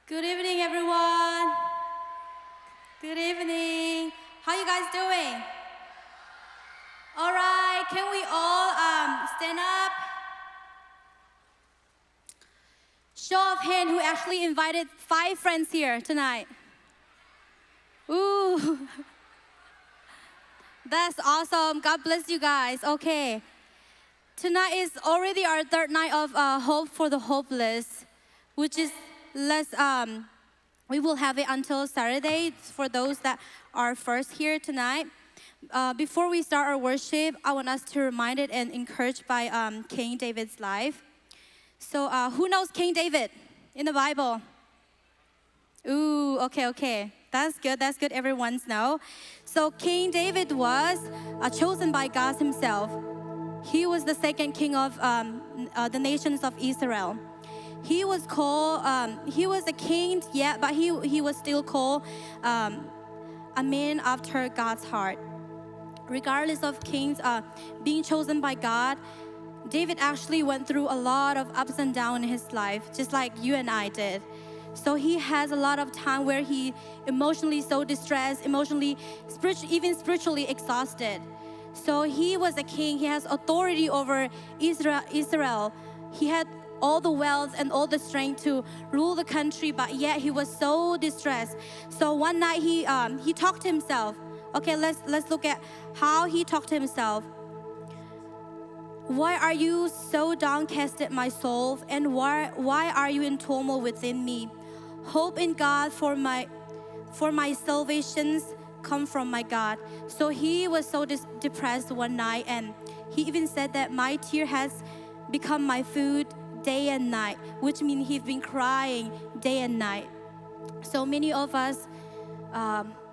Good evening, everyone. Good evening. How you guys doing? All right, can we all stand up? Show of hand who actually invited 5 friends here tonight. Ooh, that's awesome. God bless you guys. Okay. Tonight is already our 3rd night of Hope for the Hopeless, which is we will have it until Saturday for those that are first here tonight. Before we start our worship, I want us to remind it and encouraged by King David's life. So who knows King David in the Bible? Ooh, okay. That's good, everyone's know. So King David was chosen by God himself. He was the 2nd king of the nations of Israel. He was called, he was a king, yeah, but he was still called a man after God's heart. Regardless of kings being chosen by God, David actually went through a lot of ups and downs in his life, just like you and I did. So he has a lot of time where he emotionally so distressed, even spiritually exhausted. So he was a king. He has authority over Israel. He had all the wealth and all the strength to rule the country, but yet he was so distressed. So one night he talked to himself. Okay, let's look at how he talked to himself. Why are you so downcasted, my soul? And why are you in turmoil within me? Hope in God, for my salvations come from my God. So he was so depressed one night, and he even said that my tear has become my food day and night, which means he's been crying day and night. So many of us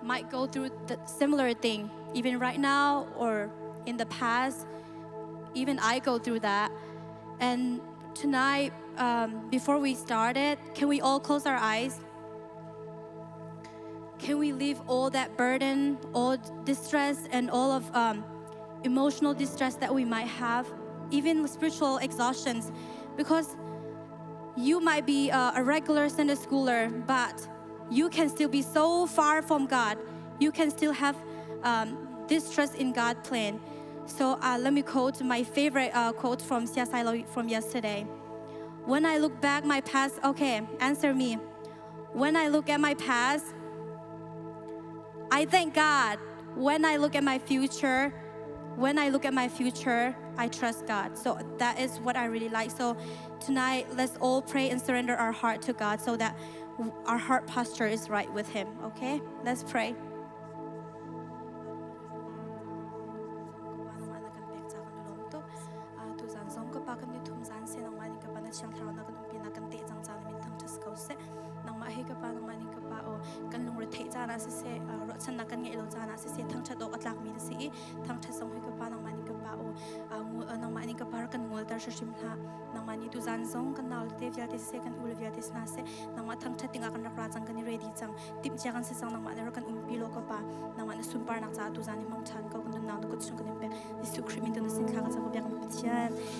might go through the similar thing, even right now or in the past. Even I go through that. And tonight, before we started, can we all close our eyes? Can we leave all that burden, all distress, and all of emotional distress that we might have, even spiritual exhaustions? Because you might be a regular Sunday schooler, but you can still be so far from God. You can still have distress in God's plan. So let me quote my favorite quote from CSI from yesterday. When I look back my past, okay, answer me. When I look at my past, I thank God. When I look at my future, I trust God. So that is what I really like. So tonight, let's all pray and surrender our heart to God so that our heart posture is right with Him. Okay? Let's pray.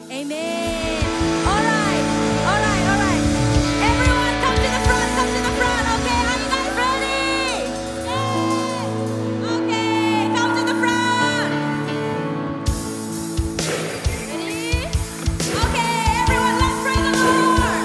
Amen. All right. Everyone, come to the front. Okay, are you guys ready? Yay! Okay, come to the front. Ready? Okay, everyone, let's praise the Lord.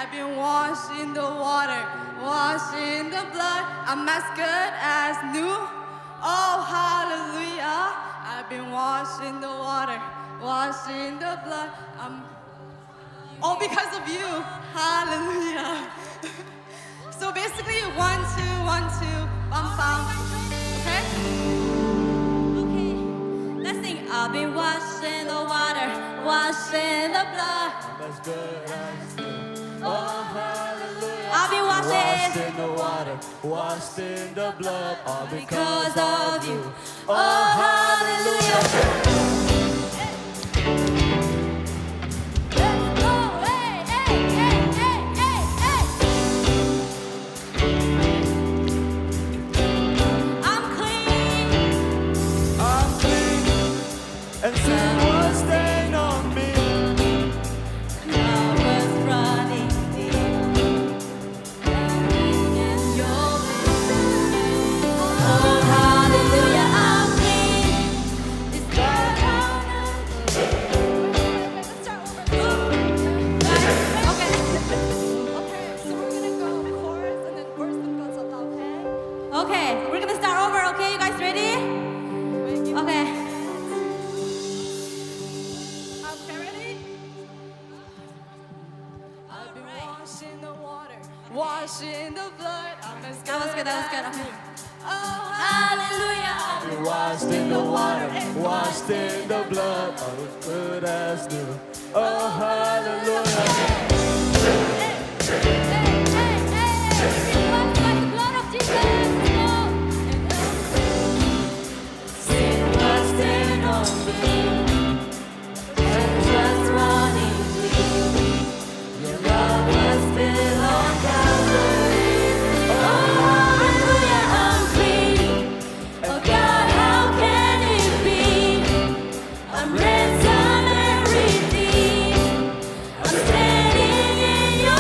I've been washed in the water, washed in the blood. I'm as good as new. Oh, hallelujah. I've been washed in the water, washed in the blood. I'm all because of you. Hallelujah. So basically, 1, 2, 1, 2, bum bum. Okay? Okay, let's sing. I've been washed in the water, washed in the blood. As good as new. Oh, hallelujah. I've been Washed washed in the water, washed in the blood, all because of you. Oh, hallelujah. Let's go. Hey, hey, hey, hey, hey, hey. I'm clean. I'm clean, and sin was stained on me. And I was running deep. Running in your name. Oh, hallelujah, I'm clean. It's God. Let's start over. Okay. Okay, so we're gonna go chorus and then verse and builds up, okay? Okay, we're gonna start over, okay? You guys ready? Okay. Okay, ready? I've been washed in the water, washed in the blood. I'm as That was good, that was good, as okay. new. Oh, Hallelujah. Be washed in the water, washed in the blood, all as good as new. Oh, hallelujah. Hey, hey, hey. It was like the blood of Jesus. Sin was stained on me. And was running deep. Your love was still on Calvary. Oh, hallelujah, I'm clean. Oh God, how can it be? I'm ransomed and redeemed. I'm standing in your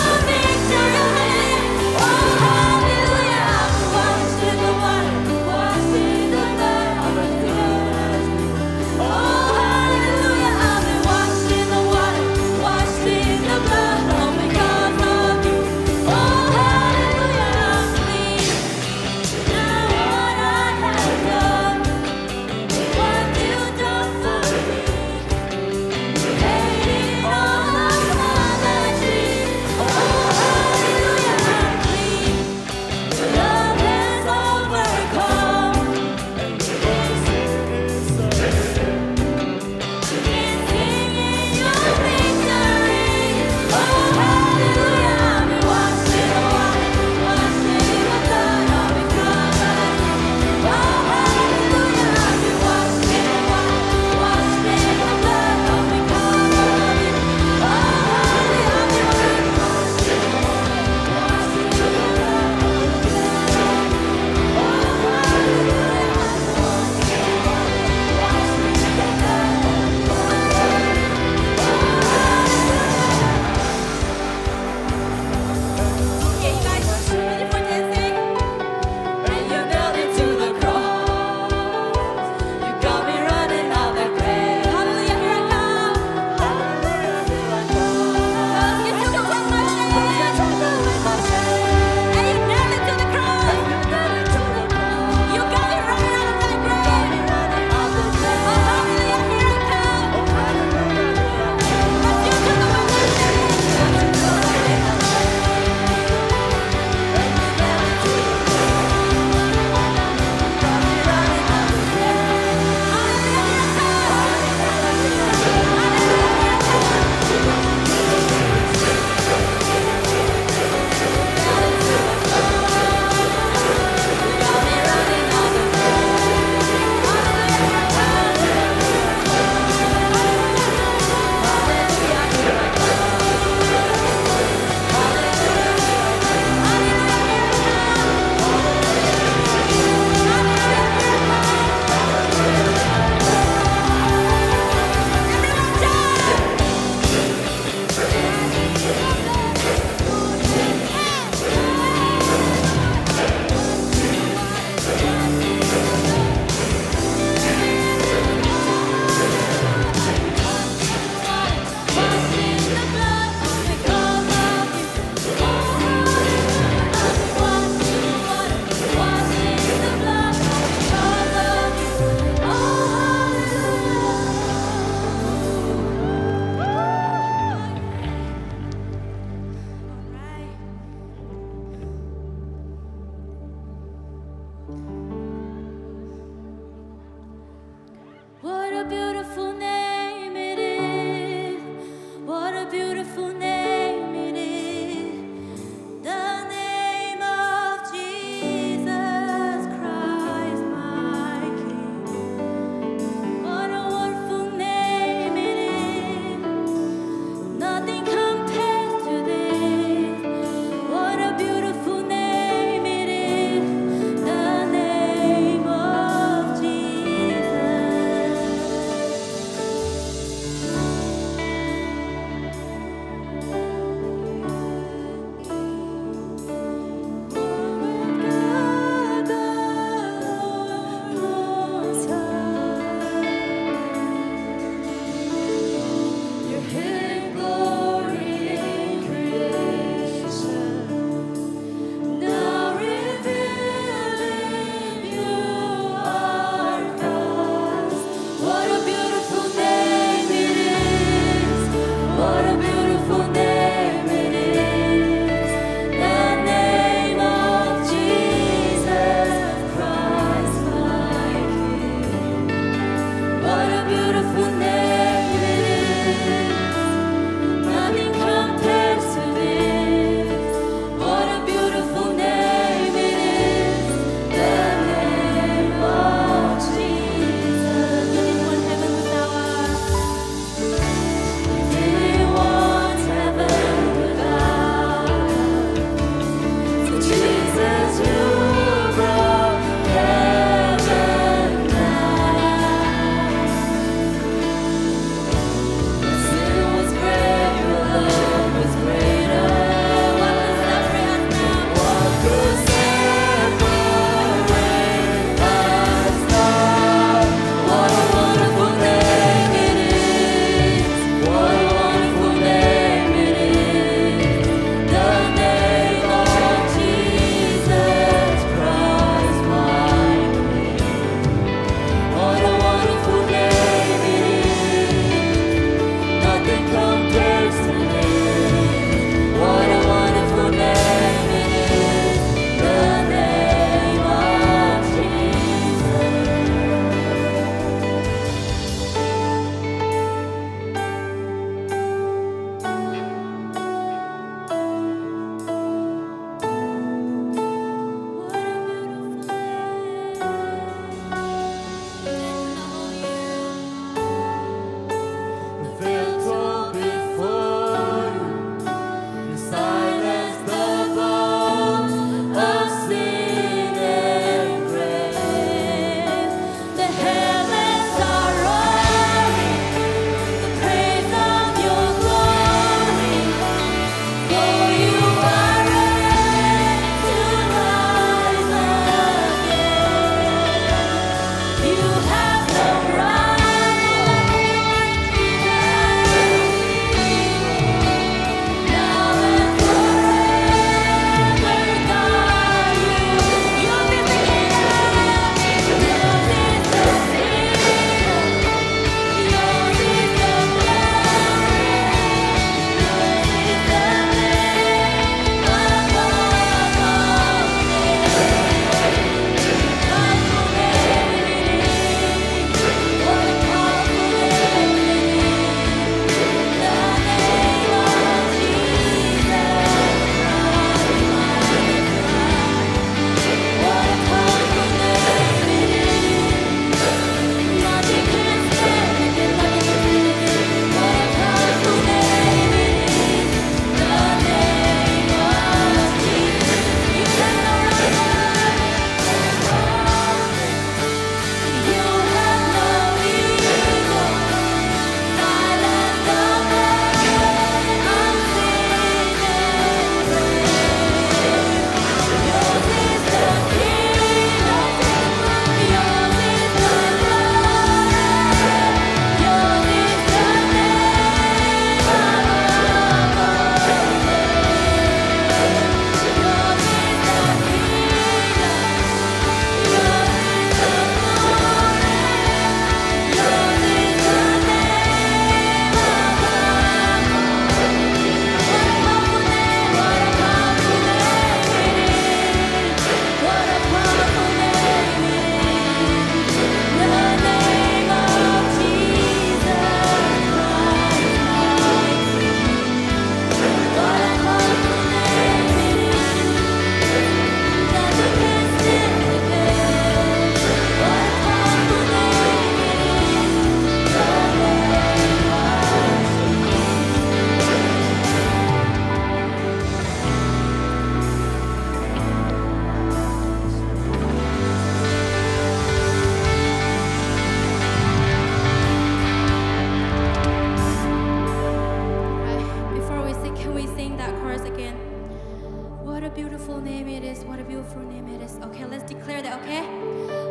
What a beautiful name it is. What a beautiful name it is. Okay, let's declare that, okay?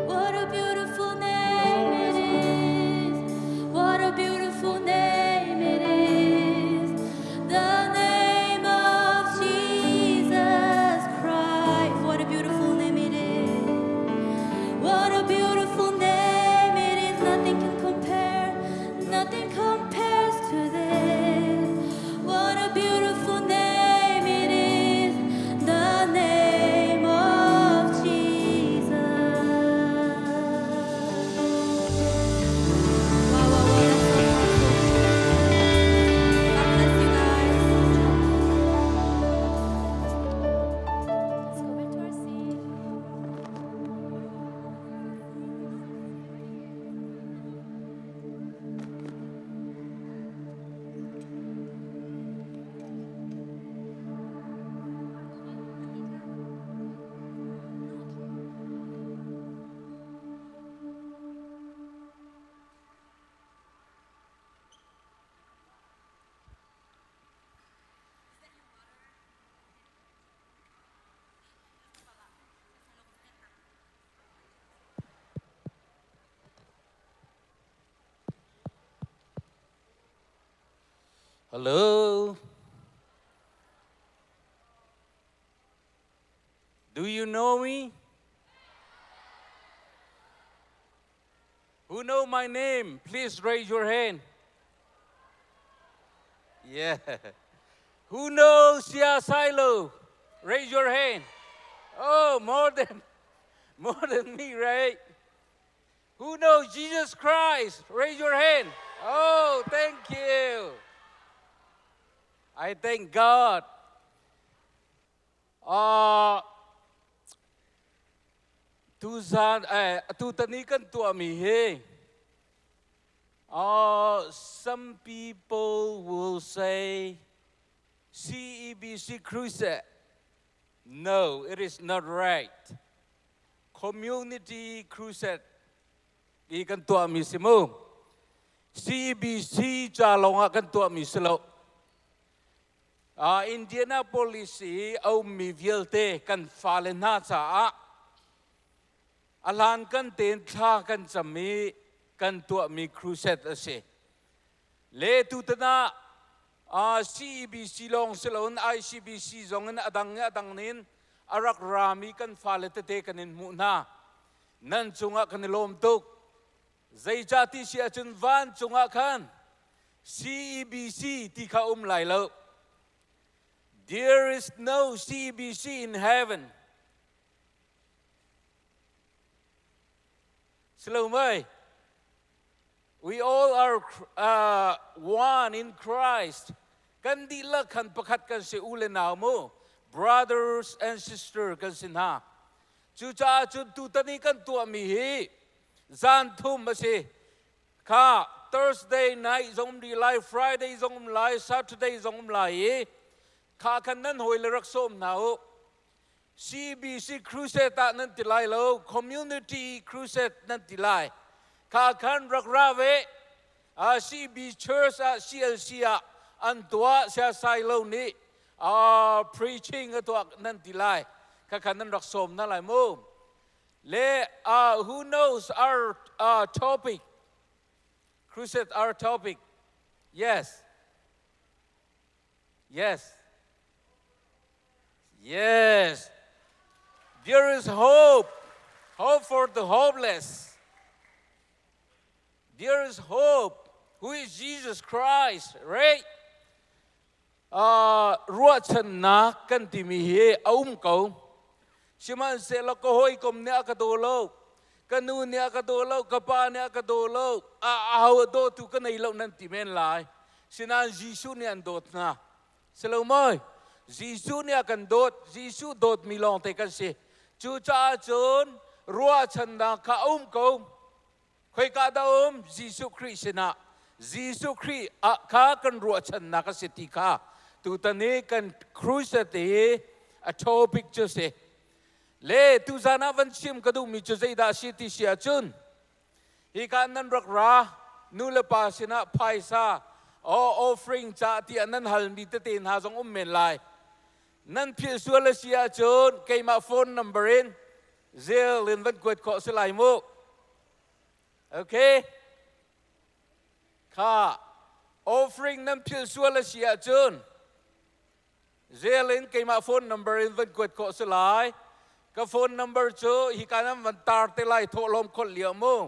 What a beautiful name it is. What a beautiful name it is. The name of Jesus Christ. What a beautiful name it is. What a beautiful name it is. Nothing can compare. Nothing compares to this. What a beautiful name it is. The name of Jesus. Wow, wow, wow, that's so powerful. God bless you guys. Let's go back to our seat. Hello. Do you know me? Who know my name? Please raise your hand. Yeah. Who knows Sia Silo? Raise your hand. Oh, more than me, right? Who knows Jesus Christ? Raise your hand. Oh, thank you. I thank God. Tu tanikan tu amihe. Some people will say CEBC Crusade. No, it is not right. Community Crusade. Ikan tu amisimu. CEBC jalonga kan tu amiselo. Indianapolis au mi vielte kan falena cha alan kan ten tha kan chami kan tu mi crusade ase le tu tana CEBC long selon ICBC zongen adang nin arak rami kan falete te kanin muna nan chunga kan lom tuk zai jati si achun van chunga kan CEBC ti kha lai lo. There is no CEBC in heaven. Salome, we all are one in Christ. Kandila kan pakat kan si ulenaw mo, brothers and sisters kan sinha. Chucha chun tutani kan tu amihi. Zan tum masi. Ka Thursday night zong lai, Friday zong lai, Saturday zong lai. Ka kan nan hoi le rak som nao CEBC Crusade ta nan tilai lo Community Crusade nan tilai ka kan rak rave CEBC Church CLC an tua sia sai lo ni preaching atwa nan tilai ka kan nan rak som na lai mo le who knows our topic Crusade our topic yes there is hope for the hopeless. There is hope. Who is Jesus Christ, right? Ruachan na kan timihi ko. Siman se lo ko hoy kom ne akadolo. Kanu ne akadolo, kapa ne akadolo. Ahaw do tu kan ilaw nan timen lai. Sinan Jesus ni andot na. Selamoy. Jesus ni akan dot, Jesus dot milong te kan si. Chu cha chun rua chanda ka ko. Khoi ka da Jesus Christ na. Jesus Christ ka kan rua chanda ka si ti ka. Tu tani kan cruise te a topic chu se. Le tu zana van sim ka du mi chu zai da si ti sia chun. Hi kan nan rak ra nu le pa sina paisa offering cha ti anan hal mi te tin ha jong men lai. นั่นพิสูจน์และเสียจนเกย์มาโฟนนัมเบอร์อินเซลลินวันกวดขอสลายมุกโอเคข้า offering นั่นพิสูจน์และเสียจนเซลลินเกย์มาโฟนนัมเบอร์อินวันกวดขอสลายก็โฟนนัมเบอร์จูฮิการนั้นวันตาร์เตไลโทลมคนเหลียวมุก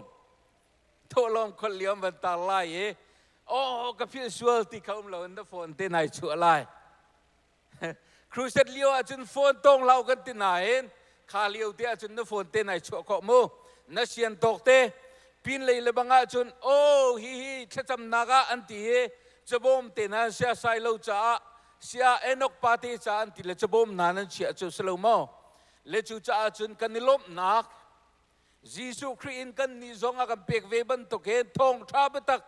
โทลมคนเหลียววันตาไลโอ้ก็พิสูจน์ที่เขาเราในโฟนเตนายชัวไลครูเสร็จเลี้ยวอาจจะโฟนตรงเรากันที่ไหนข้าเลี้ยวที่อาจจะโฟนเต้นไหนชัวขอมูนักเสียนตกเต้พินเลยเลยบังอาจจะโอ้ฮิชัดจำนักอันที่จะบ่มเต้นนั้นเสียสายเราจ้าเสียเอ็นกปาติจ้าอันที่เลยจะบ่มนั้นเสียจุดสโลโมเลยจุดจ้าจนกันนิลมนักยิสุคริสต์กันนิจงอากันเปียกเวบันตกเห็นทองชาบตัก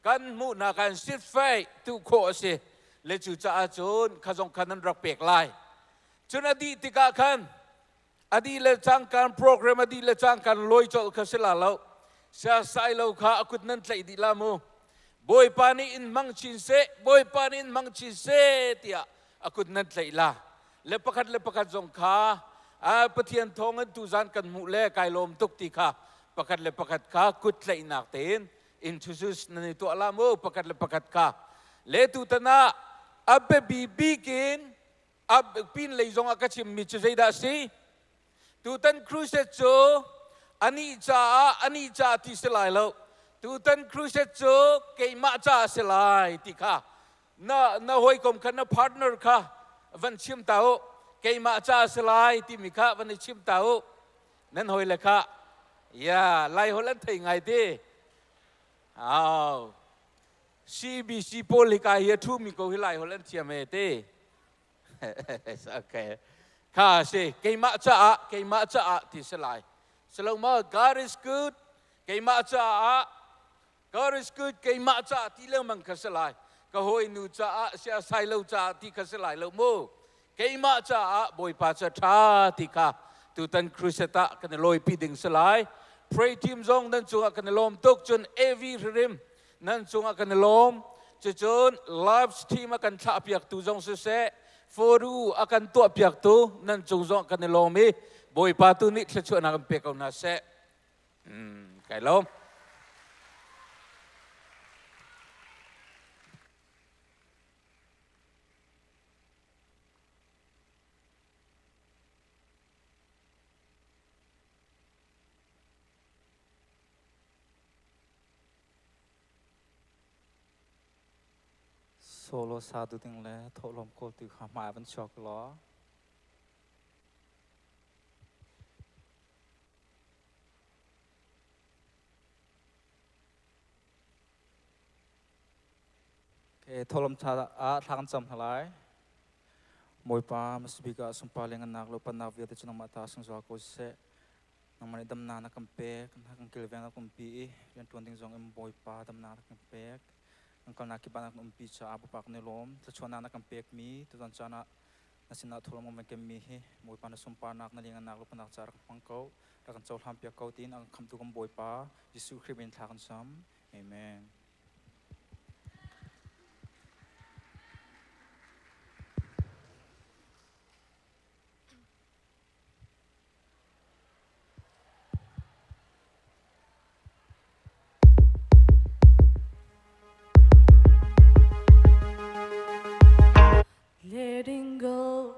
กันมุนากันสิทธิ์ไฟทุกข้อเสียเลจูจ้าจนข้าจงขันนั้นรักเปียกลายจนอดีตที่กาขันอดีตเลจังการโปรแกรมอดีตเลจังการลอยจอดข้าเสลาเราเสียสายเราข้าอกุดนั้นใจดีลามูบอยปานีอินมังชินเซบอยปานีอินมังชินเซเตียอกุดนั้นใจลาเลปคัดจงข้าปะเทียนทองอันตุจันกันมุเลกายลมตุกตีข้าปะคัดข้ากุดใจนักเต็นอินทุสุสนันตัวลามูปะคัดข้าเลตุตนาอับบีบีกินอับปินเลยจงอากัชิมมิจใจดาสีตูตันครูเซโจอันนี้จ้าที่สลายแล้วตูตันครูเซโจเกยมาจ้าสลายที่ข้าน่าหอยกลมขันน่าพาร์ทเนอร์ข้าวันชิมเต้าเกยมาจ้าสลายที่มีข้าวันชิมเต้านั่นหอยเลยข้าอย่าไล่หัวเล่นถึงไงที่อ้าว CBC โพลิกาเฮียทูมีก็ฮิไลหัวเล่นเทียมเอเต้โอเคข้าสิเกยมาจ้าที่สลายสลงมา God is good เกยมาจ้า God is good เกยมาจ้าที่เรื่องมันก็สลายก็หอยนูจ้าเสียสายเราจ้าที่ก็สลายเราโมเกยมาจ้าบอยปัจจาที่ข้าตุตันคริสตะกันลอยปีดึงสลาย Pray team จงนั้นจงกันลมตกจน every rim นั่นจงกันลมจน live stream กันทับอยากตูจงเสะforu akan tu piak tu nan jong kan lomi boy patu ni tlechu na kan pekau na se kai lom Solo satu ting le thọ lom cô từ khám mãi vẫn chọc ló cái thọ lom thang chăm halai môi pa masbika sumpa lengan nak lo panav ya te chunang mata sung zwa ko se nang mani dam na kampe kan kilveng na kumpi yan tuanding zong em boy pa dam na kampe ang kal nakibanak ng pizza abu pak nilom sa chuan na kampek mi tutan chana nasina thulong mo mekem mi hi moy pa na sumpa nak na lingan nak lo panak char pangko rakan chol hampia kautin ang kamtu kam boy pa Jesu Christ thakan sam amen letting go.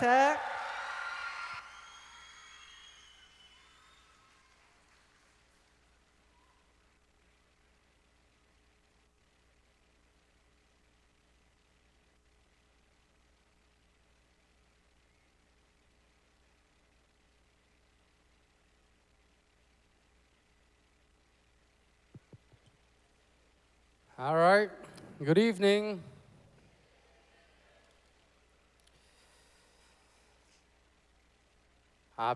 Isaac. All right. Good evening.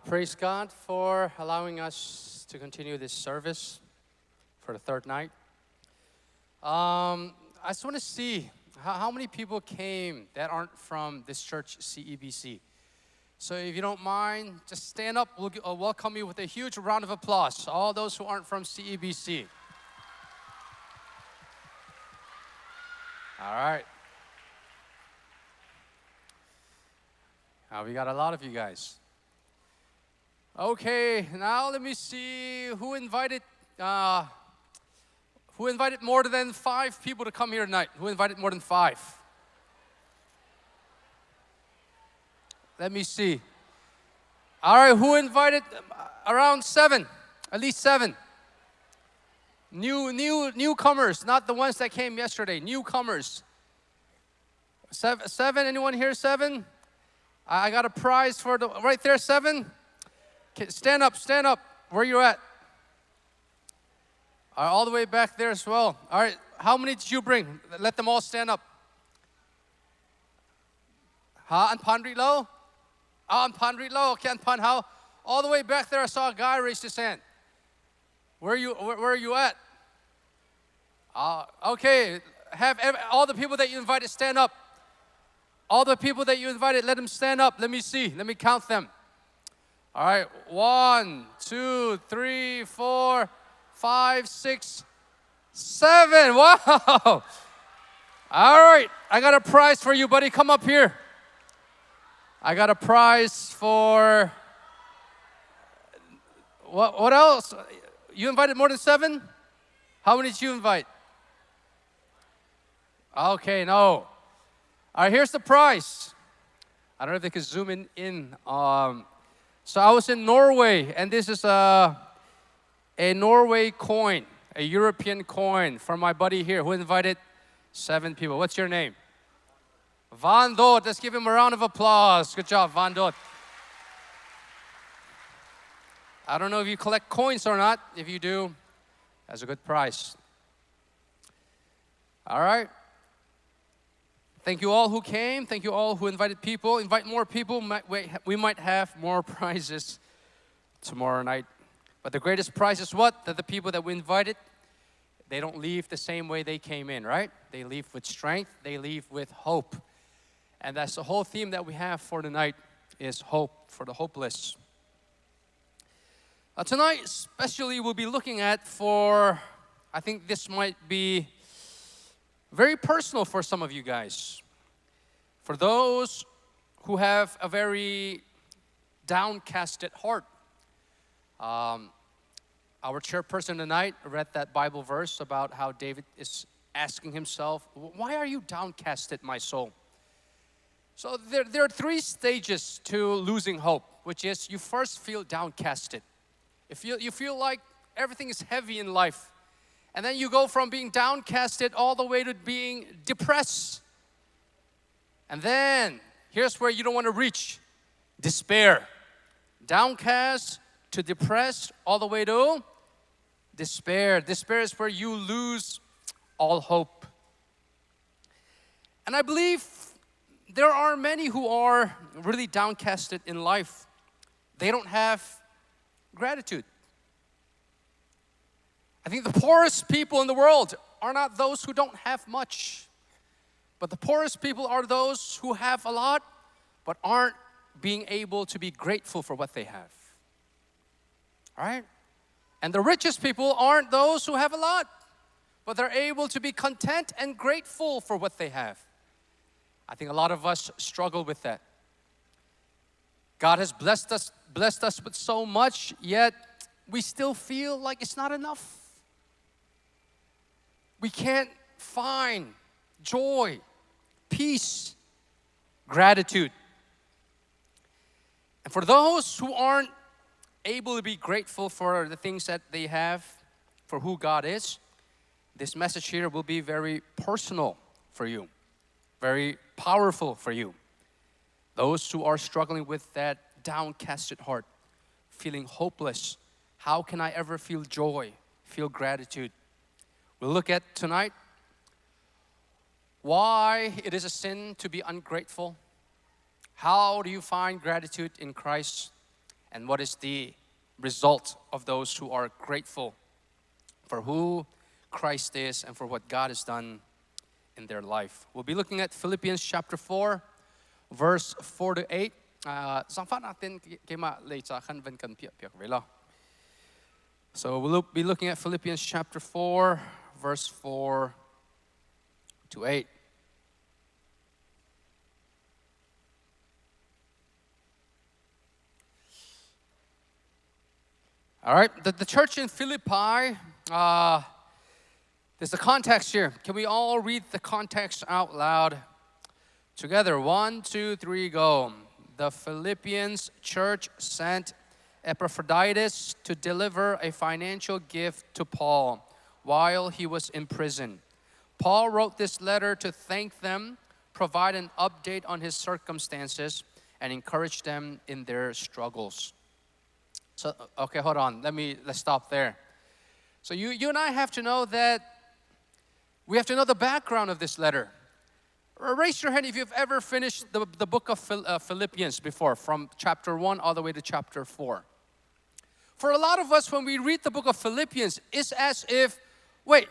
Praise God for allowing us to continue this service for the third night. I just want to see how many people came that aren't from this church, CEBC. So if you don't mind, just stand up. We'll welcome you with a huge round of applause. All those who aren't from CEBC. All right. We got a lot of you guys. Okay, now let me see who invited more than 5 people to come here tonight. Who invited more than 5? Let me see. All right, who invited around 7? At least 7. Newcomers, not the ones that came yesterday. Newcomers. 7. Anyone here? 7. I got a prize for the right there. 7. Okay, stand up. Where you at? All the way back there as well. All right. How many did you bring? Let them all stand up. An Pan Low? An Pan Low. Okay, An Pan how? All the way back there. I saw a guy raise his hand. Where are you at? Okay. Have all the people that you invited stand up. All the people that you invited, let them stand up. Let me see. Let me count them. All right. 1, 2, 3, 4, 5, 6, 7. Wow. All right. I got a prize for you, buddy. Come up here. I got a prize for what else? You invited more than 7? How many did you invite? Okay, no. All right, here's the prize. I don't know if they can zoom in. So I was in Norway, and this is a Norway coin, a European coin from my buddy here who invited 7 people. What's your name? Van Dot. Let's give him a round of applause. Good job, Van Dot. I don't know if you collect coins or not. If you do, that's a good prize. All right. Thank you all who came. Thank you all who invited people. Invite more people. We might have more prizes tomorrow night. But the greatest prize is what? That the people that we invited, they don't leave the same way they came in, right? They leave with strength. They leave with hope. And that's the whole theme that we have for tonight is hope for the hopeless. Tonight, especially, we'll be looking at I think this might be very personal for some of you guys. For those who have a very downcasted heart. Our chairperson tonight read that Bible verse about how David is asking himself, why are you downcasted, my soul? So there are 3 stages to losing hope, which is you first feel downcasted. You feel like everything is heavy in life. And then you go from being downcasted all the way to being depressed. And then, here's where you don't want to reach. Despair. Downcast to depressed all the way to despair. Despair is where you lose all hope. And I believe there are many who are really downcasted in life. They don't have gratitude. I think the poorest people in the world are not those who don't have much. But the poorest people are those who have a lot, but aren't being able to be grateful for what they have. All right? And the richest people aren't those who have a lot, but they're able to be content and grateful for what they have. I think a lot of us struggle with that. God has blessed us with so much, yet we still feel like it's not enough. We can't find joy, peace, gratitude. And for those who aren't able to be grateful for the things that they have, for who God is, this message here will be very personal for you, very powerful for you. Those who are struggling with that downcasted heart, feeling hopeless, how can I ever feel joy, feel gratitude? We'll look at tonight why it is a sin to be ungrateful. How do you find gratitude in Christ? And what is the result of those who are grateful for who Christ is and for what God has done in their life? We'll be looking at Philippians chapter 4, verse 4 to 8. Sang phát natin kay ma lay sa kan ven kan piak vela. So we'll be looking at Philippians chapter 4, verse 4 to 8. All right, the church in Philippi, there's a context here. Can we all read the context out loud together? 1, 2, 3, go. The Philippians church sent Epaphroditus to deliver a financial gift to Paul while he was in prison. Paul wrote this letter to thank them, provide an update on his circumstances, and encourage them in their struggles. So, okay, hold on. Let's stop there. So you and I have to know that we have to know the background of this letter. Raise your hand if you've ever finished the book of Philippians before, from chapter 1 all the way to chapter 4. For a lot of us, when we read the book of Philippians, it's as if, wait,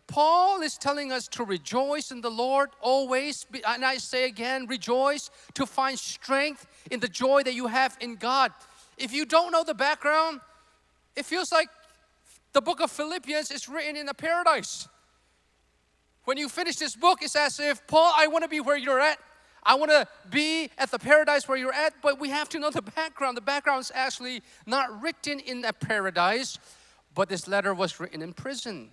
Paul is telling us to rejoice in the Lord always, and I say again, rejoice, to find strength in the joy that you have in God. If you don't know the background, it feels like the book of Philippians is written in a paradise. When you finish this book, it's as if, Paul, I want to be where you're at. I want to be at the paradise where you're at, but we have to know the background. The background is actually not written in a paradise, but this letter was written in prison.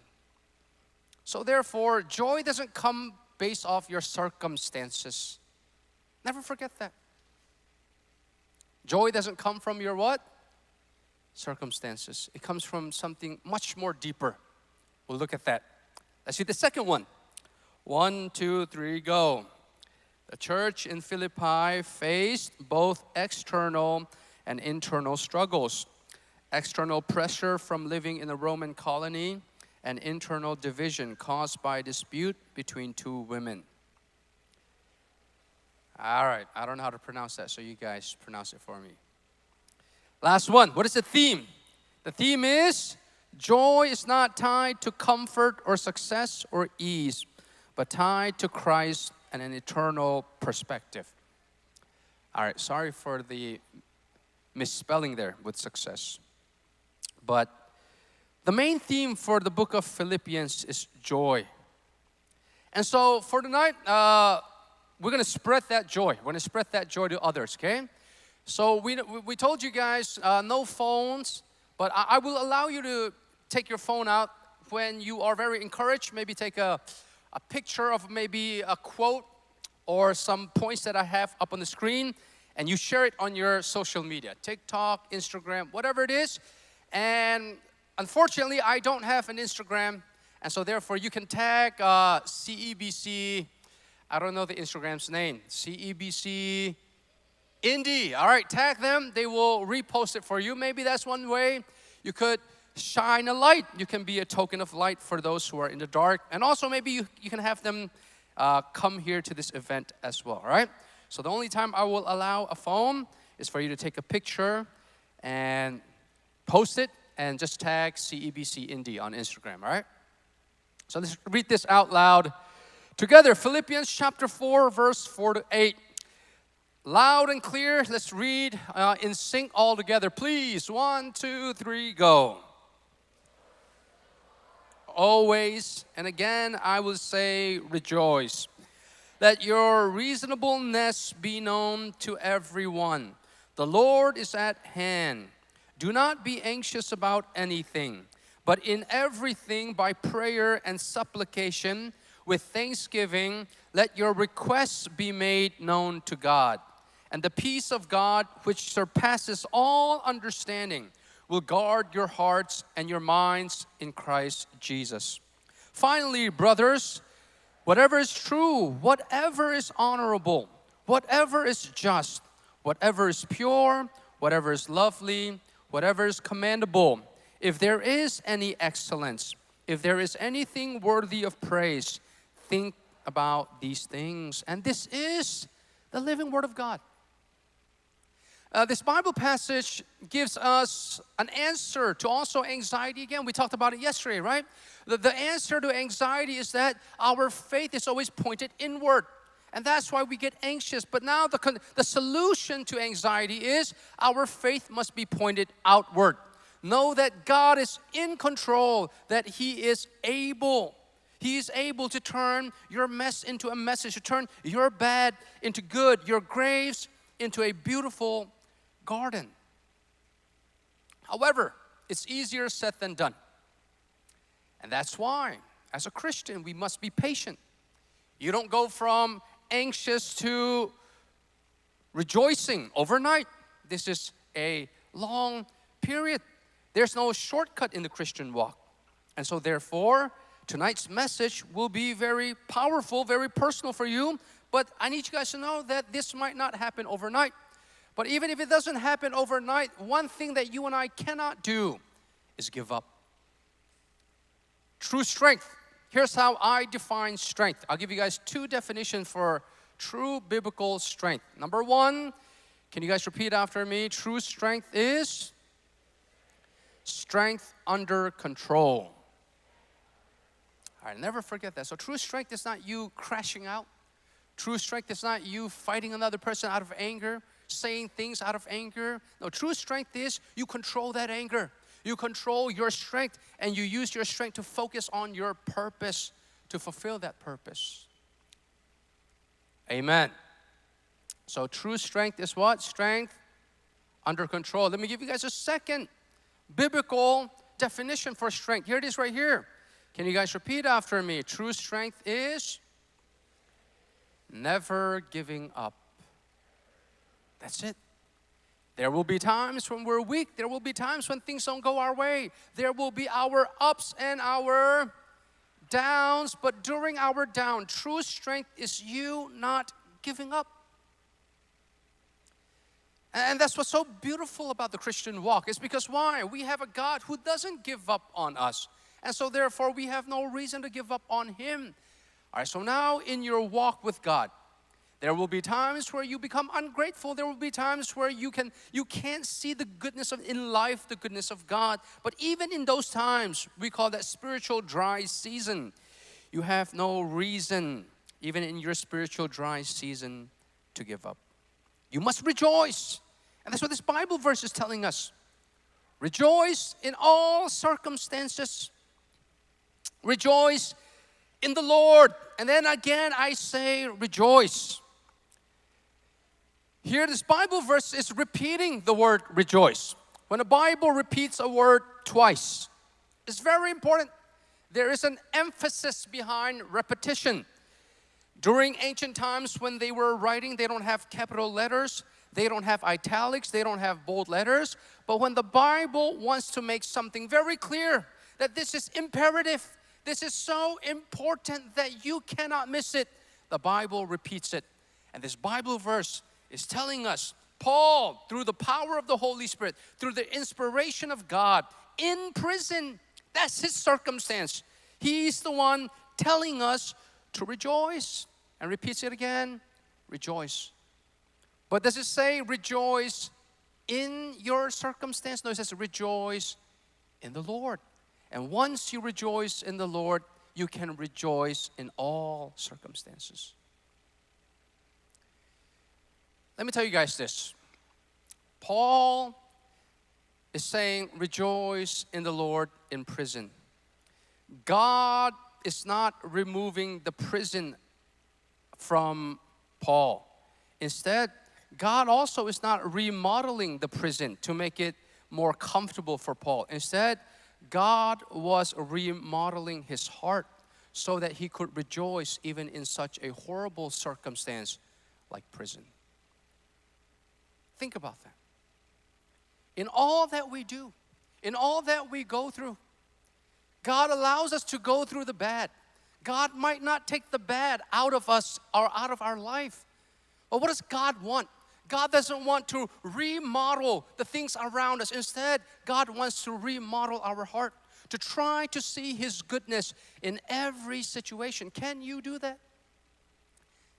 So therefore, joy doesn't come based off your circumstances. Never forget that. Joy doesn't come from your what? Circumstances. It comes from something much more deeper. We'll look at that. Let's see the second one. 1, 2, 3, go. The church in Philippi faced both external and internal struggles. External pressure from living in a Roman colony and internal division caused by a dispute between two women. All right, I don't know how to pronounce that, so you guys pronounce it for me. Last one, what is the theme? The theme is, joy is not tied to comfort or success or ease, but tied to Christ and an eternal perspective. All right, sorry for the misspelling there with success. But the main theme for the book of Philippians is joy. And so for tonight, we're going to spread that joy. We're going to spread that joy to others, okay? So we told you guys, no phones, but I will allow you to take your phone out when you are very encouraged. Maybe take a picture of maybe a quote or some points that I have up on the screen, and you share it on your social media, TikTok, Instagram, whatever it is. And unfortunately, I don't have an Instagram, and so therefore you can tag CEBC, I don't know the Instagram's name, CEBC Indy. All right, tag them. They will repost it for you. Maybe that's one way. You could shine a light. You can be a token of light for those who are in the dark. And also maybe you can have them come here to this event as well, all right? So the only time I will allow a phone is for you to take a picture and post it and just tag CEBC Indy on Instagram, all right? So let's read this out loud together. Philippians chapter 4, verse 4 to 8. Loud and clear, let's read in sync all together. Please, 1, 2, 3, go. Always, and again, I will say rejoice. Let your reasonableness be known to everyone. The Lord is at hand. Do not be anxious about anything, but in everything by prayer and supplication with thanksgiving, let your requests be made known to God. And the peace of God, which surpasses all understanding, will guard your hearts and your minds in Christ Jesus. Finally, brothers, whatever is true, whatever is honorable, whatever is just, whatever is pure, whatever is lovely, whatever is commendable, if there is any excellence, if there is anything worthy of praise, think about these things. And this is the living Word of God. This Bible passage gives us an answer to also anxiety. Again, we talked about it yesterday, right? The answer to anxiety is that our faith is always pointed inward. And that's why we get anxious. But now the solution to anxiety is our faith must be pointed outward. Know that God is in control, that He is able. He is able to turn your mess into a message, to turn your bad into good, your graves into a beautiful garden. However, it's easier said than done. And that's why, as a Christian, we must be patient. You don't go from anxious to rejoicing overnight. This is a long period. There's no shortcut in the Christian walk. And so therefore, tonight's message will be very powerful, very personal for you. But I need you guys to know that this might not happen overnight. But even if it doesn't happen overnight, one thing that you and I cannot do is give up. True strength. Here's how I define strength. I'll give you guys two definitions for true biblical strength. Number one, can you guys repeat after me? True strength is strength under control. All right, never forget that. So true strength is not you crashing out. True strength is not you fighting another person out of anger, saying things out of anger. No, true strength is you control that anger. You control your strength and you use your strength to focus on your purpose, to fulfill that purpose. Amen. So true strength is what? Strength under control. Let me give you guys a second biblical definition for strength. Here it is right here. Can you guys repeat after me? True strength is never giving up. That's it. There will be times when we're weak. There will be times when things don't go our way. There will be our ups and our downs. But during our down, true strength is you not giving up. And that's what's so beautiful about the Christian walk. It's because why? We have a God who doesn't give up on us. And so therefore, we have no reason to give up on Him. All right, so now in your walk with God, there will be times where you become ungrateful. There will be times where you can't see the goodness of in life, the goodness of God. But even in those times, we call that spiritual dry season. You have no reason, even in your spiritual dry season, to give up. You must rejoice. And that's what this Bible verse is telling us. Rejoice in all circumstances. Rejoice in the Lord. And then again, I say rejoice. Here, this Bible verse is repeating the word rejoice. When the Bible repeats a word twice, it's very important. There is an emphasis behind repetition. During ancient times when they were writing, they don't have capital letters, they don't have italics, they don't have bold letters. But when the Bible wants to make something very clear, that this is imperative, this is so important that you cannot miss it, the Bible repeats it. And this Bible verse is telling us, Paul, through the power of the Holy Spirit, through the inspiration of God, in prison, that's his circumstance. He's the one telling us to rejoice. And repeats it again, rejoice. But does it say rejoice in your circumstance? No, it says rejoice in the Lord. And once you rejoice in the Lord, you can rejoice in all circumstances. Let me tell you guys this. Paul is saying, rejoice in the Lord in prison. God is not removing the prison from Paul. Instead, God also is not remodeling the prison to make it more comfortable for Paul. Instead, God was remodeling his heart so that he could rejoice even in such a horrible circumstance like prison. Think about that. In all that we do, in all that we go through, God allows us to go through the bad. God might not take the bad out of us or out of our life. But what does God want? God doesn't want to remodel the things around us. Instead, God wants to remodel our heart, to try to see His goodness in every situation. Can you do that?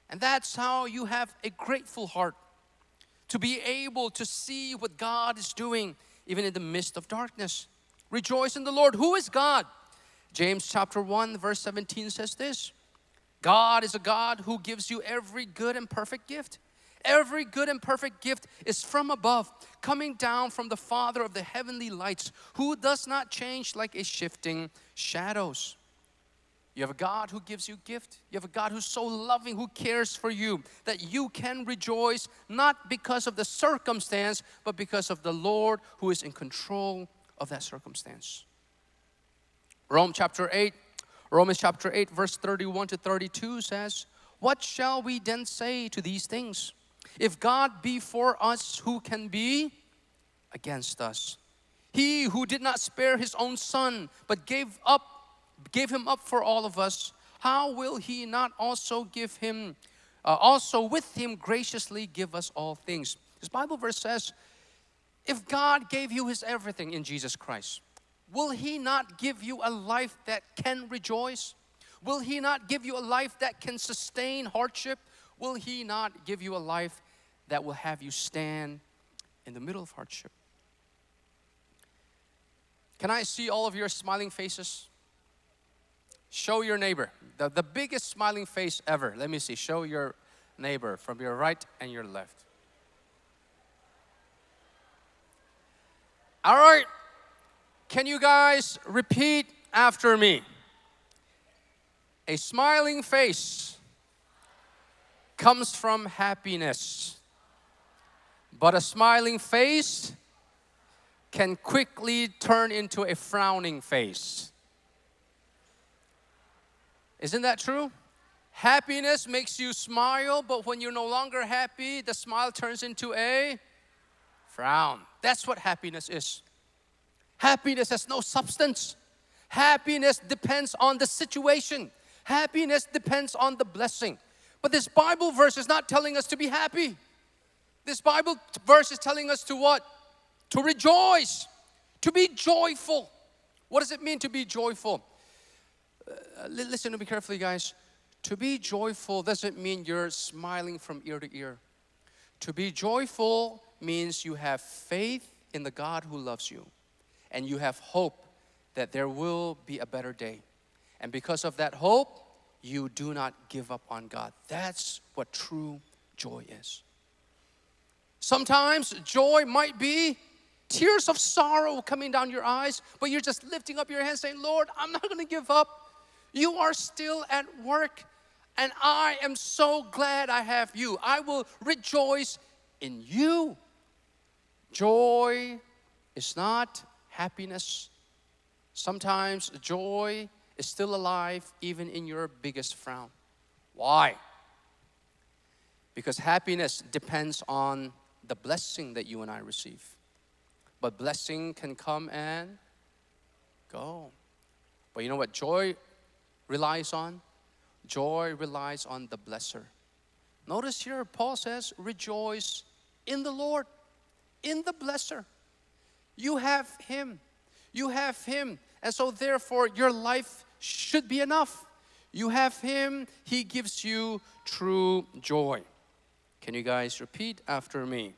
And that's how you have a grateful heart, to be able to see what God is doing even in the midst of darkness. Rejoice in the Lord. Who is God? James chapter 1 verse 17 says this: God is a God who gives you every good and perfect gift. Every good and perfect gift is from above, coming down from the Father of the heavenly lights, who does not change like a shifting shadows. You have a God who gives you gift. You have a God who's so loving, who cares for you, that you can rejoice not because of the circumstance, but because of the Lord who is in control of that circumstance. Romans chapter 8 verse 31 to 32 says, what shall we then say to these things? If God be for us, who can be against us? He who did not spare His own Son, but gave Him up for all of us, how will He not also with Him graciously give us all things? This Bible verse says, if God gave you His everything in Jesus Christ, will He not give you a life that can rejoice? Will He not give you a life that can sustain hardship? Will He not give you a life that will have you stand in the middle of hardship? Can I see all of your smiling faces? Show your neighbor, the biggest smiling face ever. Let me see, show your neighbor from your right and your left. All right, can you guys repeat after me? A smiling face comes from happiness, but a smiling face can quickly turn into a frowning face. Isn't that true? Happiness makes you smile, but when you're no longer happy, the smile turns into a frown. That's what happiness is. Happiness has no substance. Happiness depends on the situation. Happiness depends on the blessing. But this Bible verse is not telling us to be happy. This Bible verse is telling us to what? To rejoice, to be joyful. What does it mean to be joyful? Listen to me carefully, guys. To be joyful doesn't mean you're smiling from ear to ear. To be joyful means you have faith in the God who loves you, and you have hope that there will be a better day. And because of that hope, you do not give up on God. That's what true joy is. Sometimes joy might be tears of sorrow coming down your eyes, but you're just lifting up your hands saying, Lord, I'm not going to give up. You are still at work, and I am so glad I have you. I will rejoice in you. Joy is not happiness. Sometimes joy is still alive even in your biggest frown. Why? Because happiness depends on the blessing that you and I receive. But blessing can come and go. But you know what joy relies on? Joy relies on the blesser. Notice here Paul says, rejoice in the Lord, in the blesser. You have Him. You have Him. And so therefore your life should be enough. You have Him. He gives you true joy. Can you guys repeat after me?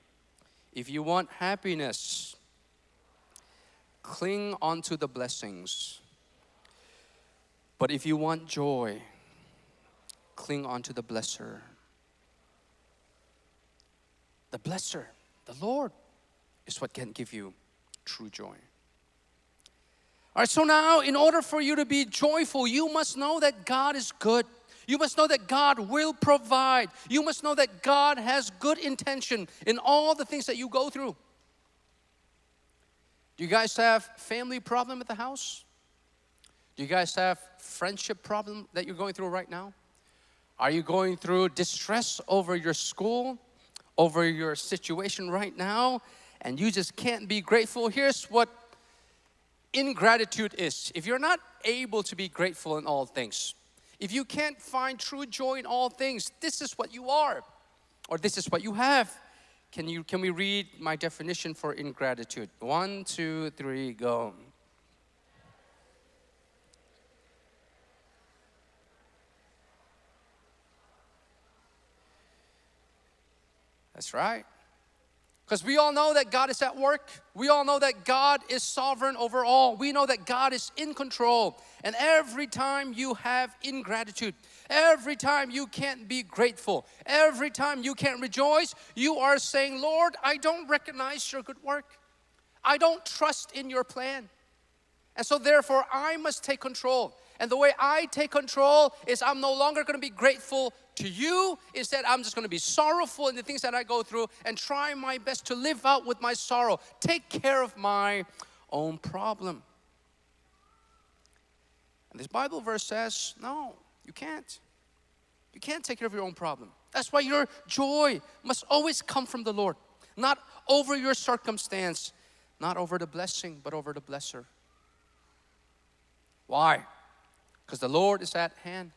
If you want happiness, cling onto the blessings. But if you want joy, cling onto the blesser. The blesser, the Lord, is what can give you true joy. All right, so now in order for you to be joyful, you must know that God is good. You must know that God will provide. You must know that God has good intention in all the things that you go through. Do you guys have family problem at the house? Do you guys have friendship problem that you're going through right now? Are you going through distress over your school, over your situation right now and you just can't be grateful, here's what ingratitude is. If you're not able to be grateful in all things, if you can't find true joy in all things, this is what you are, or this is what you have. Can we read my definition for ingratitude? 1, 2, 3, go. That's right. Because we all know that God is at work. We all know that God is sovereign over all. We know that God is in control. And every time you have ingratitude, every time you can't be grateful, every time you can't rejoice, you are saying, Lord, I don't recognize your good work. I don't trust in your plan. And so therefore, I must take control. And the way I take control is I'm no longer going to be grateful to you. Instead, I'm just going to be sorrowful in the things that I go through and try my best to live out with my sorrow. Take care of my own problem. And this Bible verse says, no, you can't. You can't take care of your own problem. That's why your joy must always come from the Lord. Not over your circumstance, not over the blessing, but over the blesser. Why? Because the Lord is at hand.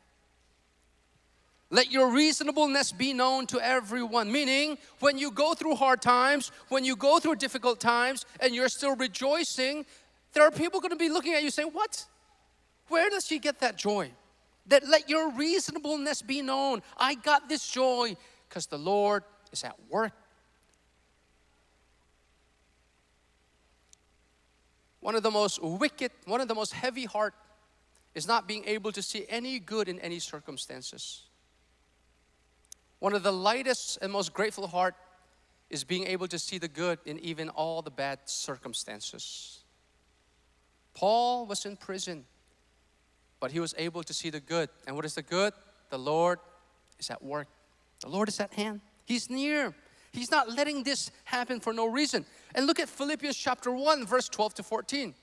Let your reasonableness be known to everyone. Meaning, when you go through hard times, when you go through difficult times, and you're still rejoicing, there are people going to be looking at you saying, what? Where does she get that joy? That let your reasonableness be known. I got this joy because the Lord is at work. One of the most wicked, one of the most heavy heart is not being able to see any good in any circumstances. One of the lightest and most grateful heart is being able to see the good in even all the bad circumstances. Paul was in prison, but he was able to see the good. And what is the good? The Lord is at work. The Lord is at hand. He's near. He's not letting this happen for no reason. And look at Philippians chapter 1, verse 12 to 14.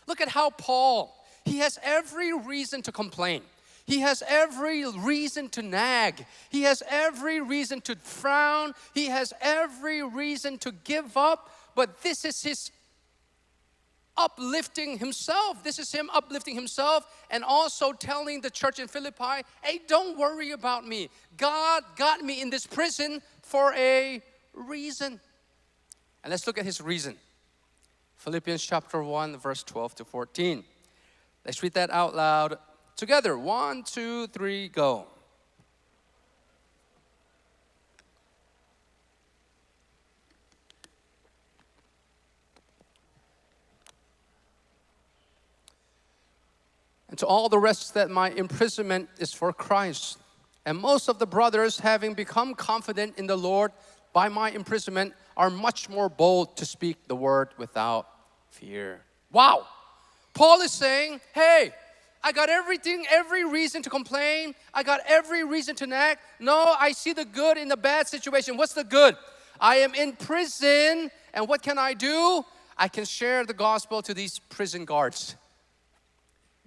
Look at how Paul, he has every reason to complain. He has every reason to nag. He has every reason to frown. He has every reason to give up. But this is his uplifting himself. This is him uplifting himself and also telling the church in Philippi, hey, don't worry about me. God got me in this prison for a reason. And let's look at his reason. Philippians chapter 1, verse 12 to 14. Let's read that out loud together. 1, 2, 3, go. And to all the rest that my imprisonment is for Christ. And most of the brothers, having become confident in the Lord by my imprisonment, are much more bold to speak the word without fear. Wow! Paul is saying, hey, I got every reason to complain. I got every reason to nag. No, I see the good in the bad situation. What's the good? I am in prison, and what can I do? I can share the gospel to these prison guards.